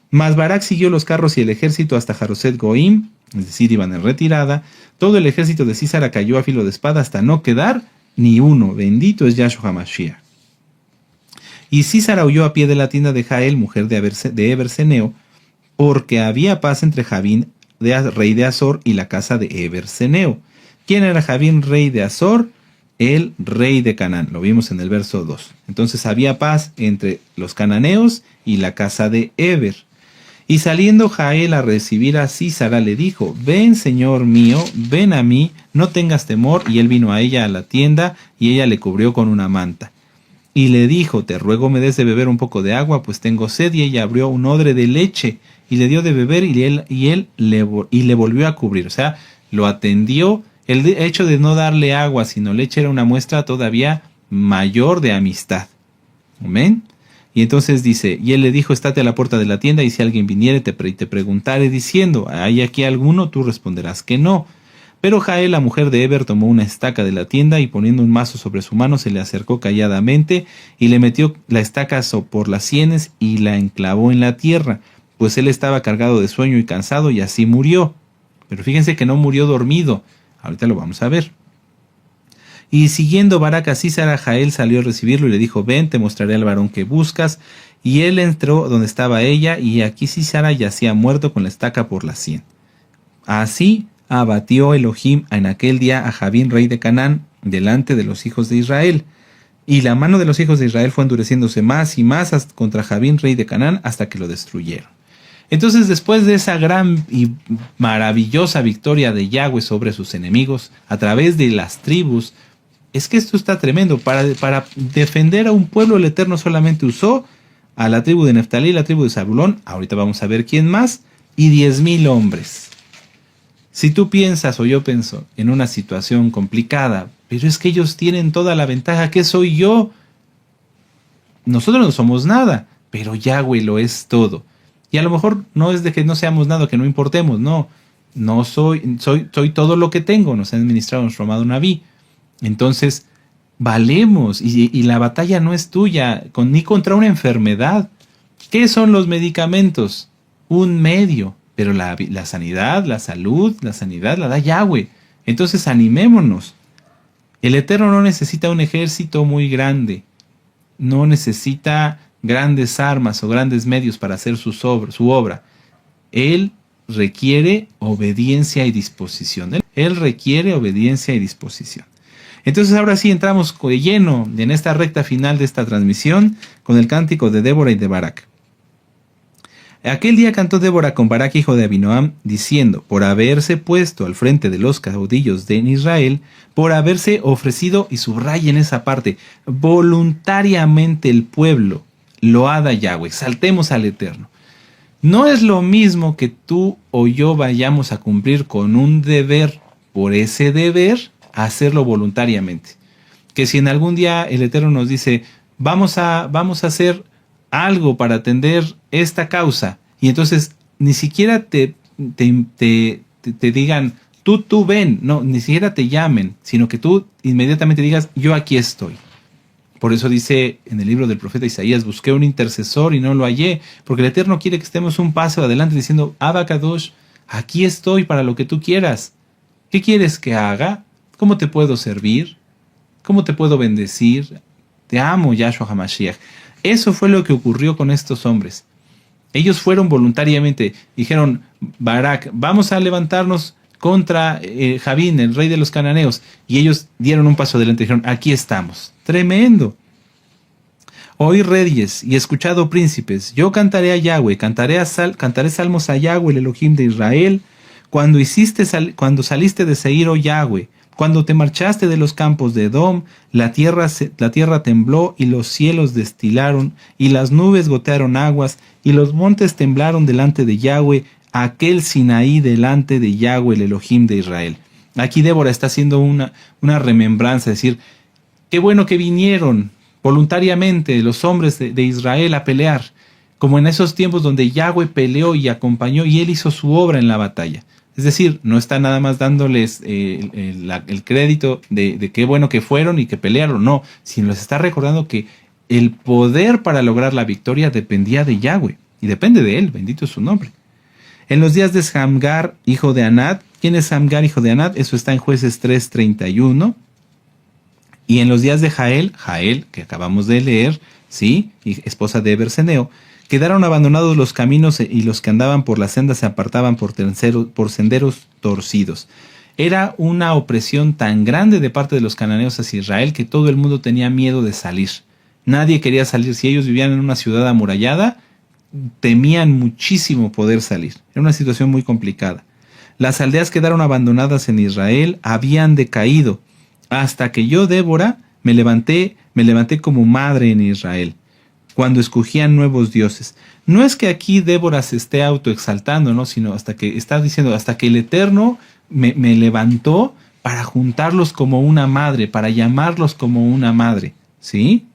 A: Mas Barak siguió los carros y el ejército hasta Jaroset Goim, es decir, iban en retirada. Todo el ejército de Sísara cayó a filo de espada hasta no quedar ni uno. Bendito es Yahshua HaMashiach. Y Sísara huyó a pie de la tienda de Jael, mujer de Eber ceneo, porque había paz entre Javín, rey de Azor, y la casa de Eber ceneo. ¿Quién era Javín, rey de Azor? El rey de Canaán. Lo vimos en el verso 2. Entonces había paz entre los cananeos y la casa de Eber. Y saliendo Jael a recibir a Sísara, le dijo, ven, señor mío, ven a mí, no tengas temor. Y él vino a ella a la tienda, y ella le cubrió con una manta. y le dijo, te ruego me des de beber un poco de agua, pues tengo sed. Y ella abrió un odre de leche y le dio de beber y él le volvió a cubrir. O sea, lo atendió. El hecho de no darle agua sino leche era una muestra todavía mayor de amistad. Amén. Y entonces dice, y él le dijo, estate a la puerta de la tienda, y si alguien viniere te preguntare diciendo, ¿hay aquí alguno? Tú responderás que no. Pero Jael, la mujer de Heber, tomó una estaca de la tienda y poniendo un mazo sobre su mano se le acercó calladamente y le metió la estaca por las sienes y la enclavó en la tierra, pues él estaba cargado de sueño y cansado y así murió. Pero fíjense que no murió dormido. Ahorita lo vamos a ver. Y siguiendo Barak a Sísara, Jael salió a recibirlo y le dijo, ven, te mostraré al varón que buscas. Y él entró donde estaba ella y aquí Sísara yacía muerto con la estaca por la sien. Así abatió Elohim en aquel día a Javín, rey de Canaán, delante de los hijos de Israel. Y la mano de los hijos de Israel fue endureciéndose más y más contra Javín, rey de Canaán, hasta que lo destruyeron. Entonces, después de esa gran y maravillosa victoria de Yahweh sobre sus enemigos, a través de las tribus, es que esto está tremendo. Para defender a un pueblo, el Eterno solamente usó a la tribu de Neftalí, la tribu de Zabulón, ahorita vamos a ver quién más, y 10,000 hombres. Si tú piensas o yo pienso en una situación complicada, pero es que ellos tienen toda la ventaja, ¿qué soy yo? Nosotros no somos nada, pero Yahweh lo es todo. Y a lo mejor no es de que no seamos nada, que no importemos, no soy todo lo que tengo, nos ha administrado nuestro amado Naví. Entonces, valemos y la batalla no es tuya, ni contra una enfermedad. ¿Qué son los medicamentos? Un medio. Pero la sanidad, la salud, la sanidad la da Yahweh. Entonces animémonos. El Eterno no necesita un ejército muy grande. No necesita grandes armas o grandes medios para hacer su obra. Él requiere obediencia y disposición. Él requiere obediencia y disposición. Entonces ahora sí entramos de lleno en esta recta final de esta transmisión con el cántico de Débora y de Barak. Aquel día cantó Débora con Barak, hijo de Abinoam, diciendo, por haberse puesto al frente de los caudillos de Israel, por haberse ofrecido, y subrayen esa parte, voluntariamente el pueblo, loada Yahweh, saltemos al Eterno. No es lo mismo que tú o yo vayamos a cumplir con un deber, por ese deber, hacerlo voluntariamente. Que si en algún día el Eterno nos dice, vamos a hacer algo para atender esta causa, y entonces ni siquiera te digan, tú ven, no, ni siquiera te llamen, sino que tú inmediatamente digas, yo aquí estoy. Por eso dice en el libro del profeta Isaías, busqué un intercesor y no lo hallé, porque el Eterno quiere que estemos un paso adelante diciendo, Abba Kadosh, aquí estoy para lo que tú quieras. ¿Qué quieres que haga? ¿Cómo te puedo servir? ¿Cómo te puedo bendecir? Te amo, Yahshua HaMashiach. Eso fue lo que ocurrió con estos hombres. Ellos fueron voluntariamente, dijeron, Barak, vamos a levantarnos contra Javín, el rey de los cananeos. Y ellos dieron un paso adelante y dijeron, aquí estamos. Tremendo. Oíd reyes y escuchado príncipes, yo cantaré a Yahweh, cantaré salmos a Yahweh, el Elohim de Israel, cuando saliste de Seir, oh Yahweh. Cuando te marchaste de los campos de Edom, la tierra tembló y los cielos destilaron y las nubes gotearon aguas y los montes temblaron delante de Yahweh, aquel Sinaí delante de Yahweh, el Elohim de Israel. Aquí Débora está haciendo una remembranza, es decir, qué bueno que vinieron voluntariamente los hombres de Israel a pelear, como en esos tiempos donde Yahweh peleó y acompañó y él hizo su obra en la batalla. Es decir, no está nada más dándoles el crédito de qué bueno que fueron y que pelearon, no, sino les está recordando que el poder para lograr la victoria dependía de Yahweh, y depende de él, bendito es su nombre. En los días de Samgar, hijo de Anat, ¿quién es Samgar, hijo de Anat? Eso está en Jueces 3:31. Y en los días de Jael, que acabamos de leer, ¿sí? Y esposa de Eberseneo, quedaron abandonados los caminos y los que andaban por las sendas se apartaban por senderos torcidos. Era una opresión tan grande de parte de los cananeos hacia Israel que todo el mundo tenía miedo de salir. Nadie quería salir. Si ellos vivían en una ciudad amurallada, temían muchísimo poder salir. Era una situación muy complicada. Las aldeas quedaron abandonadas en Israel, habían decaído, hasta que yo, Débora, Me levanté como madre en Israel, cuando escogían nuevos dioses. No es que aquí Débora se esté autoexaltando, ¿no? Sino hasta que está diciendo, hasta que el Eterno me levantó para juntarlos como una madre, para llamarlos como una madre, ¿sí?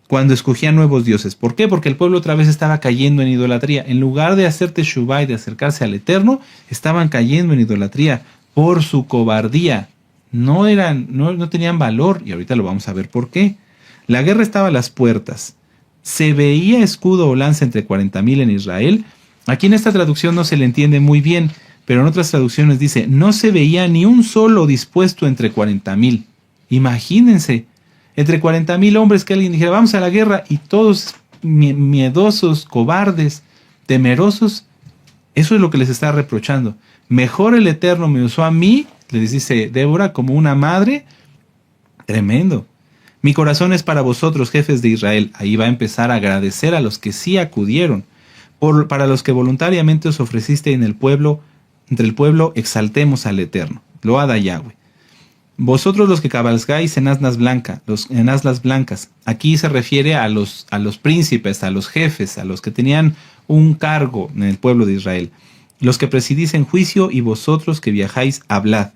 A: Cuando escogían nuevos dioses. ¿Por qué? Porque el pueblo otra vez estaba cayendo en idolatría. En lugar de hacer teshuvá y de acercarse al Eterno, estaban cayendo en idolatría por su cobardía. No tenían valor, y ahorita lo vamos a ver por qué. La guerra estaba a las puertas. Se veía escudo o lanza entre 40,000 en Israel. Aquí en esta traducción no se le entiende muy bien, pero en otras traducciones dice, no se veía ni un solo dispuesto entre 40,000. Imagínense, entre 40,000 hombres que alguien dijera, vamos a la guerra, y todos miedosos, cobardes, temerosos. Eso es lo que les está reprochando. Mejor el Eterno me usó a mí, les dice Débora, como una madre. Tremendo. Mi corazón es para vosotros, jefes de Israel. Ahí va a empezar a agradecer a los que sí acudieron. Para los que voluntariamente os ofreciste entre el pueblo, exaltemos al Eterno. Loada Yahweh. Vosotros los que cabalgáis en asnas blancas. Aquí se refiere a los príncipes, a los jefes, a los que tenían un cargo en el pueblo de Israel. Los que presidís en juicio y vosotros que viajáis, hablad.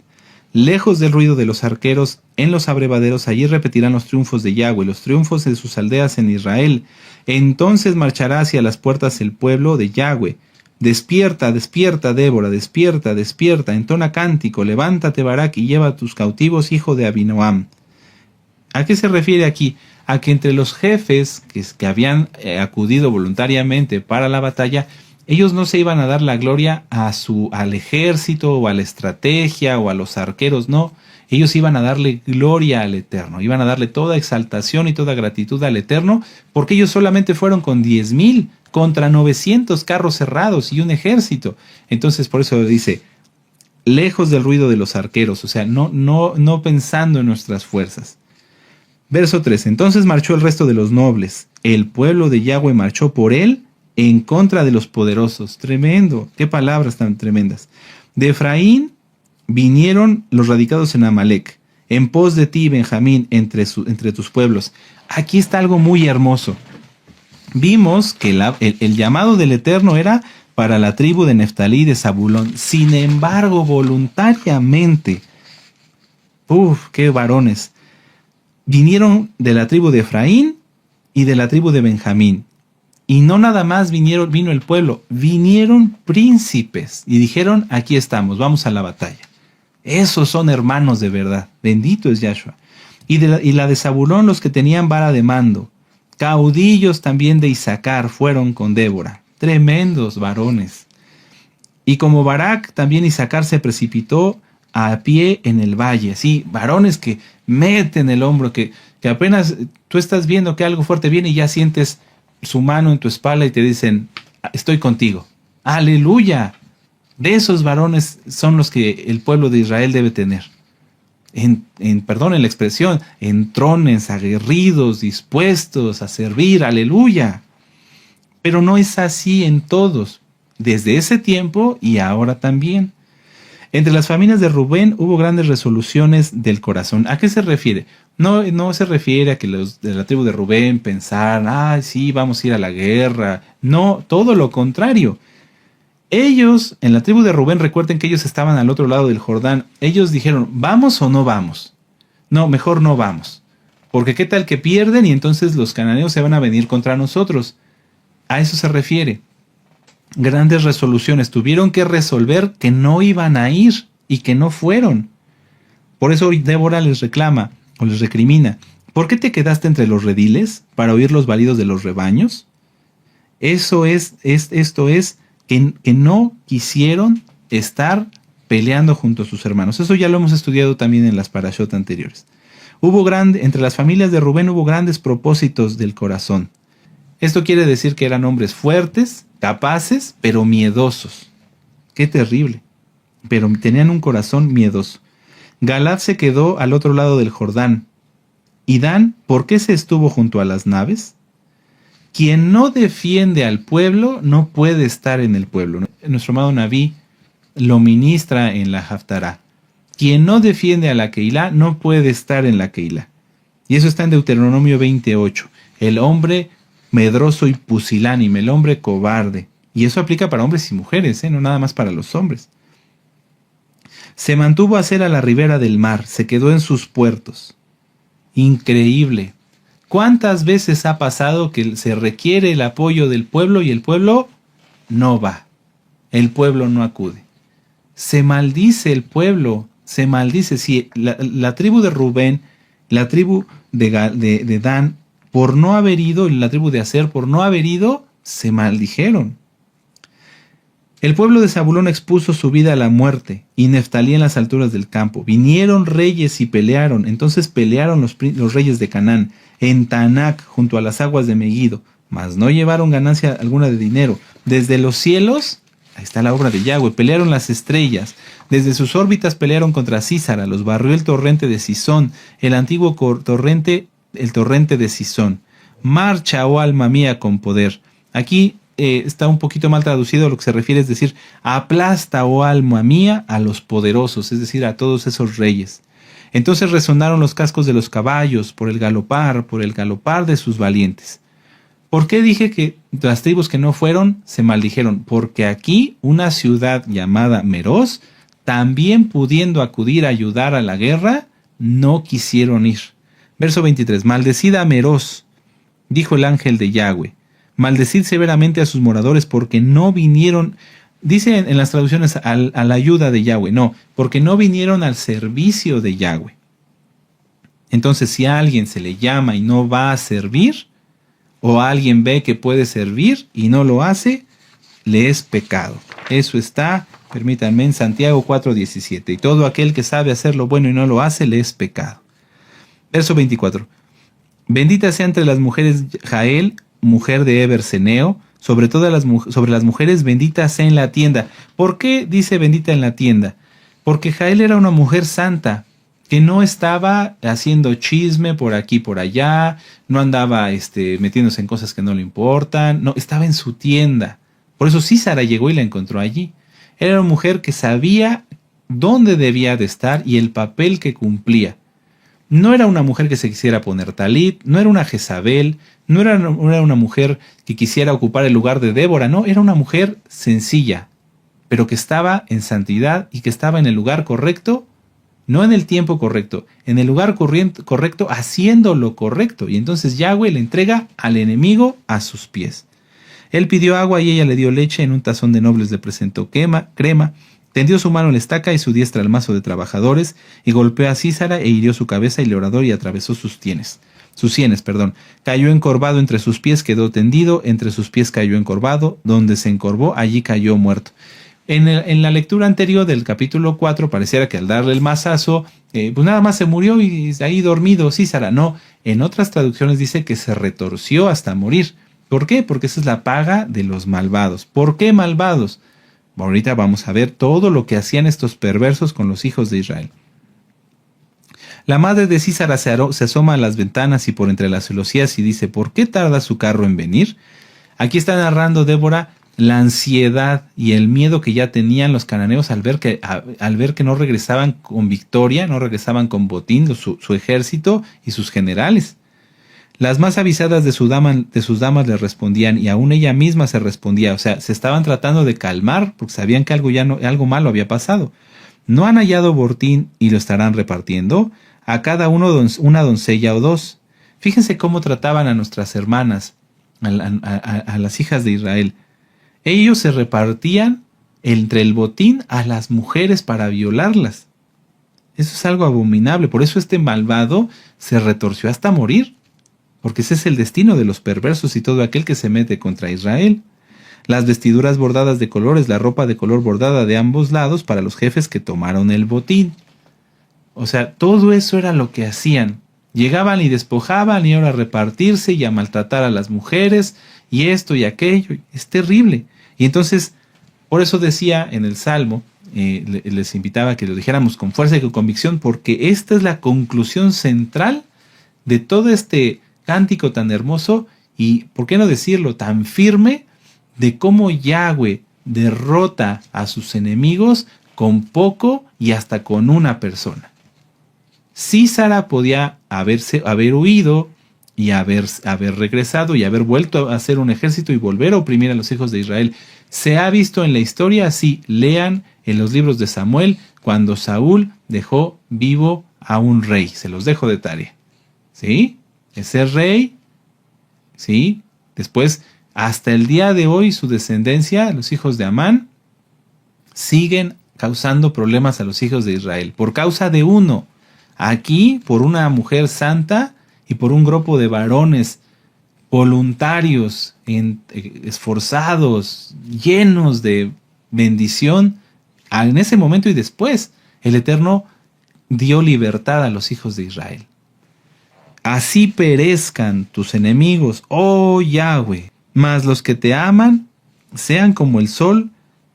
A: Lejos del ruido de los arqueros, en los abrevaderos, allí repetirán los triunfos de Yahweh, los triunfos de sus aldeas en Israel. Entonces marchará hacia las puertas el pueblo de Yahweh. Despierta, despierta, Débora, despierta, despierta, entona cántico, levántate, Barak, y lleva a tus cautivos, hijo de Abinoam. ¿A qué se refiere aquí? A que entre los jefes que habían acudido voluntariamente para la batalla, ellos no se iban a dar la gloria al ejército o a la estrategia o a los arqueros, no. Ellos iban a darle gloria al Eterno, iban a darle toda exaltación y toda gratitud al Eterno, porque ellos solamente fueron con 10,000 contra 900 carros cerrados y un ejército. Entonces por eso dice, lejos del ruido de los arqueros, o sea, no pensando en nuestras fuerzas. Verso 3, entonces marchó el resto de los nobles, el pueblo de Yahweh marchó por él en contra de los poderosos. Tremendo, qué palabras tan tremendas. De Efraín vinieron los radicados en Amalec, en pos de ti, Benjamín, entre tus pueblos. Aquí está algo muy hermoso. Vimos que el llamado del Eterno era para la tribu de Neftalí y de Zabulón. Sin embargo, voluntariamente, qué varones, vinieron de la tribu de Efraín y de la tribu de Benjamín. Y no nada más vino el pueblo, vinieron príncipes y dijeron, aquí estamos, vamos a la batalla. Esos son hermanos de verdad, bendito es Yahshua. Y la de Zabulón, los que tenían vara de mando, caudillos también de Isaacar fueron con Débora, tremendos varones. Y como Barak, también Isaacar se precipitó a pie en el valle, sí, varones que meten el hombro, que apenas tú estás viendo que algo fuerte viene y ya sientes su mano en tu espalda y te dicen, estoy contigo. ¡Aleluya! De esos varones son los que el pueblo de Israel debe tener. Perdonen la expresión, entrones, aguerridos, dispuestos a servir, aleluya. Pero no es así en todos, desde ese tiempo y ahora también. Entre las familias de Rubén hubo grandes resoluciones del corazón. ¿A qué se refiere? No se refiere a que los de la tribu de Rubén pensaran, sí, vamos a ir a la guerra. No, todo lo contrario. Ellos, en la tribu de Rubén, recuerden que ellos estaban al otro lado del Jordán. Ellos dijeron, ¿vamos o no vamos? No, mejor no vamos. Porque qué tal que pierden y entonces los cananeos se van a venir contra nosotros. A eso se refiere. Grandes resoluciones. Tuvieron que resolver que no iban a ir y que no fueron. Por eso hoy Débora les reclama o les recrimina. ¿Por qué te quedaste entre los rediles para oír los balidos de los rebaños? Esto es que no quisieron estar peleando junto a sus hermanos. Eso ya lo hemos estudiado también en las parashot anteriores. Entre las familias de Rubén hubo grandes propósitos del corazón. Esto quiere decir que eran hombres fuertes, capaces, pero miedosos. Qué terrible. Pero tenían un corazón miedoso. Galad se quedó al otro lado del Jordán. ¿Y Dan, por qué se estuvo junto a las naves? Quien no defiende al pueblo no puede estar en el pueblo. Nuestro amado Naví lo ministra en la Haftará. Quien no defiende a la Keilah no puede estar en la Keilah. Y eso está en Deuteronomio 28. El hombre medroso y pusilánime, el hombre cobarde. Y eso aplica para hombres y mujeres, no nada más para los hombres. Se mantuvo a hacer a la ribera del mar, se quedó en sus puertos. Increíble. ¿Cuántas veces ha pasado que se requiere el apoyo del pueblo y el pueblo no va? El pueblo no acude. Se maldice el pueblo, se maldice. Si la tribu de Rubén, la tribu de Dan, por no haber ido, la tribu de Aser, por no haber ido, se maldijeron. El pueblo de Zabulón expuso su vida a la muerte, y Neftalí en las alturas del campo. Vinieron reyes y pelearon, entonces pelearon los reyes de Canaán, en Taanac, junto a las aguas de Megiddo, mas no llevaron ganancia alguna de dinero. Desde los cielos, ahí está la obra de Yahweh, pelearon las estrellas. Desde sus órbitas pelearon contra Sísara, los barrió el torrente de Sisón, el antiguo torrente de Sisón. Marcha, oh alma mía, con poder. Aquí está un poquito mal traducido, lo que se refiere es decir, aplasta, oh alma mía, a los poderosos, es decir, a todos esos reyes. Entonces resonaron los cascos de los caballos por el galopar de sus valientes. ¿Por qué dije que las tribus que no fueron se maldijeron? Porque aquí una ciudad llamada Meroz, también pudiendo acudir a ayudar a la guerra, no quisieron ir. Verso 23. Maldecida a Meroz, dijo el ángel de Yahweh. Maldecid severamente a sus moradores porque no vinieron, dice en las traducciones, a la ayuda de Yahweh. No, porque no vinieron al servicio de Yahweh. Entonces, si a alguien se le llama y no va a servir, o alguien ve que puede servir y no lo hace, le es pecado. Eso está, permítanme, en Santiago 4:17. Y todo aquel que sabe hacer lo bueno y no lo hace, le es pecado. Verso 24. Bendita sea entre las mujeres Jael, mujer de Eberseneo, sobre las mujeres bendita sea en la tienda. ¿Por qué dice bendita en la tienda? Porque Jael era una mujer santa, que no estaba haciendo chisme por aquí y por allá, no andaba metiéndose en cosas que no le importan, no, estaba en su tienda. Por eso Sísara llegó y la encontró allí. Era una mujer que sabía dónde debía de estar y el papel que cumplía. No era una mujer que se quisiera poner talit, no era una Jezabel, no era una mujer que quisiera ocupar el lugar de Débora, no, era una mujer sencilla, pero que estaba en santidad y que estaba en el lugar correcto, no en el tiempo correcto, en el lugar correcto, haciendo lo correcto. Y entonces Yahweh le entrega al enemigo a sus pies. Él pidió agua y ella le dio leche, en un tazón de nobles le presentó crema. Tendió su mano en la estaca y su diestra al mazo de trabajadores, y golpeó a Sísara e hirió su cabeza y el orador y atravesó sus sienes. Cayó encorvado entre sus pies, quedó tendido, entre sus pies cayó encorvado, donde se encorvó, allí cayó muerto. En la lectura anterior del capítulo 4, pareciera que al darle el mazazo, pues nada más se murió y ahí dormido Sísara. No, en otras traducciones dice que se retorció hasta morir. ¿Por qué? Porque esa es la paga de los malvados. ¿Por qué malvados? Ahorita vamos a ver todo lo que hacían estos perversos con los hijos de Israel. La madre de Sísara se asoma a las ventanas y por entre las celosías y dice, ¿por qué tarda su carro en venir? Aquí está narrando Débora la ansiedad y el miedo que ya tenían los cananeos al ver que no regresaban con victoria, no regresaban con botín su ejército y sus generales. Las más avisadas de sus damas le respondían, y aún ella misma se respondía. O sea, se estaban tratando de calmar porque sabían que algo malo había pasado. ¿No han hallado botín y lo estarán repartiendo? A cada uno una doncella o dos. Fíjense cómo trataban a nuestras hermanas, a las hijas de Israel. Ellos se repartían entre el botín a las mujeres para violarlas. Eso es algo abominable. Por eso este malvado se retorció hasta morir. Porque ese es el destino de los perversos y todo aquel que se mete contra Israel. Las vestiduras bordadas de colores, la ropa de color bordada de ambos lados para los jefes que tomaron el botín. O sea, todo eso era lo que hacían. Llegaban y despojaban y ahora a repartirse y a maltratar a las mujeres y esto y aquello. Es terrible. Y entonces, por eso decía en el Salmo, les invitaba a que lo dijéramos con fuerza y con convicción, porque esta es la conclusión central de todo este cántico tan hermoso y, ¿por qué no decirlo?, tan firme de cómo Yahweh derrota a sus enemigos con poco y hasta con una persona. Sísara podía haber huido y haber regresado y haber vuelto a hacer un ejército y volver a oprimir a los hijos de Israel. Se ha visto en la historia así. Lean en los libros de Samuel cuando Saúl dejó vivo a un rey. Se los dejo de tarea. ¿Sí? Ese rey, ¿sí? Después, hasta el día de hoy, su descendencia, los hijos de Amán, siguen causando problemas a los hijos de Israel. Por causa de uno. Aquí, por una mujer santa y por un grupo de varones voluntarios, esforzados, llenos de bendición, en ese momento y después, el Eterno dio libertad a los hijos de Israel. Así perezcan tus enemigos, oh Yahweh, mas los que te aman sean como el sol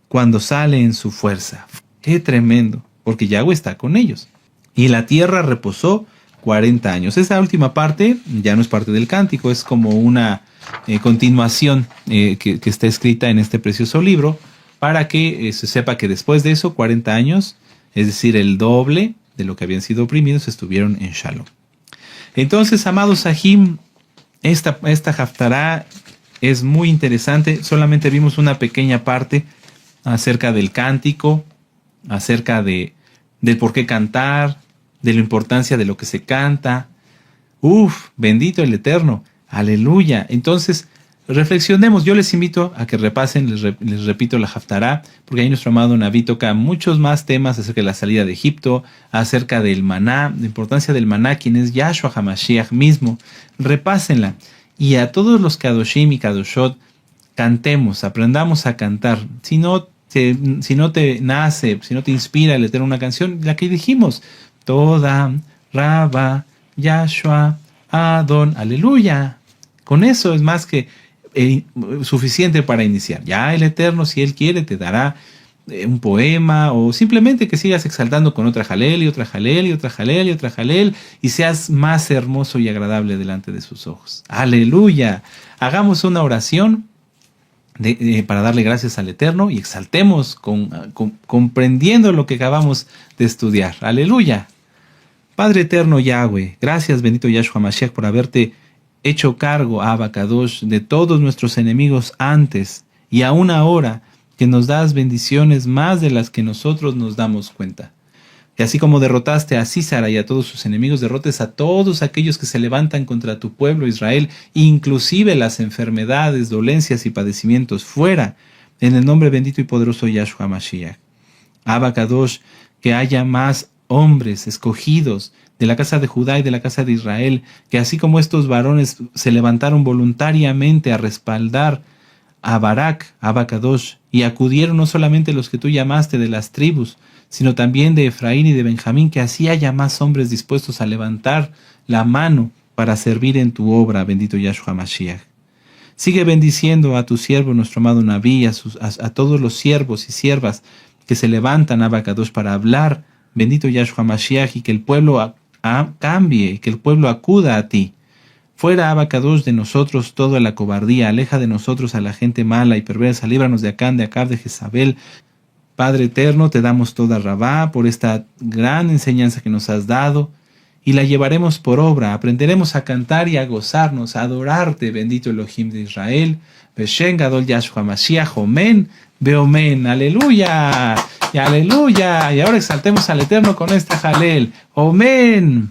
A: cuando sale en su fuerza. ¡Qué tremendo! Porque Yahweh está con ellos. Y la tierra reposó 40 años. Esa última parte ya no es parte del cántico, es como una continuación que está escrita en este precioso libro para que se sepa que después de eso, 40 años, es decir, el doble de lo que habían sido oprimidos, estuvieron en Shalom. Entonces, amados Sahim, esta Haftará es muy interesante. Solamente vimos una pequeña parte acerca del cántico, acerca de por qué cantar, de la importancia de lo que se canta. Bendito el Eterno. Aleluya. Entonces, reflexionemos. Yo les invito a que repasen, les repito la Haftará, porque ahí nuestro amado Naví toca muchos más temas acerca de la salida de Egipto, acerca del maná, la importancia del maná, quien es Yahshua HaMashiach mismo. Repásenla. Y a todos los Kadoshim y Kadoshot, cantemos, aprendamos a cantar. Si no te nace, si no te inspira el Eterno una canción, la que dijimos, Toda, Rabba, Yahshua, Adon, aleluya. Con eso es más que suficiente para iniciar. Ya el Eterno, si Él quiere, te dará un poema o simplemente que sigas exaltando con otra jalel y otra jalel y otra jalel y otra jalel y seas más hermoso y agradable delante de sus ojos. Aleluya. Hagamos una oración para darle gracias al Eterno y exaltemos comprendiendo lo que acabamos de estudiar. Aleluya. Padre eterno Yahweh, gracias bendito Yahshua Mashiach por haberte hecho cargo, Abba Kadosh, de todos nuestros enemigos antes y aún ahora, que nos das bendiciones más de las que nosotros nos damos cuenta. Y así como derrotaste a Sísara y a todos sus enemigos, derrotes a todos aquellos que se levantan contra tu pueblo Israel, inclusive las enfermedades, dolencias y padecimientos, fuera, en el nombre bendito y poderoso Yahshua Mashiach. Abba Kadosh, que haya más hombres escogidos de la casa de Judá y de la casa de Israel, que así como estos varones se levantaron voluntariamente a respaldar a Barak, Abba Kadosh, y acudieron no solamente los que tú llamaste de las tribus, sino también de Efraín y de Benjamín, que así haya más hombres dispuestos a levantar la mano para servir en tu obra, bendito Yahshua Mashiach. Sigue bendiciendo a tu siervo, nuestro amado Naví, a todos los siervos y siervas que se levantan, Abba Kadosh, para hablar, bendito Yahshua Mashiach, y que el pueblo cambie, que el pueblo acuda a ti. Fuera, Abba Kadosh, de nosotros toda la cobardía, aleja de nosotros a la gente mala y perversa, líbranos de Acán, de Acab, de Jezabel. Padre eterno, te damos toda Rabá por esta gran enseñanza que nos has dado y la llevaremos por obra. Aprenderemos a cantar y a gozarnos, a adorarte, bendito Elohim de Israel. Beshem Gadol Yahshua Mashiach, Omen, Beomen, aleluya, y aleluya. Y ahora exaltemos al Eterno con esta jalel, Omen.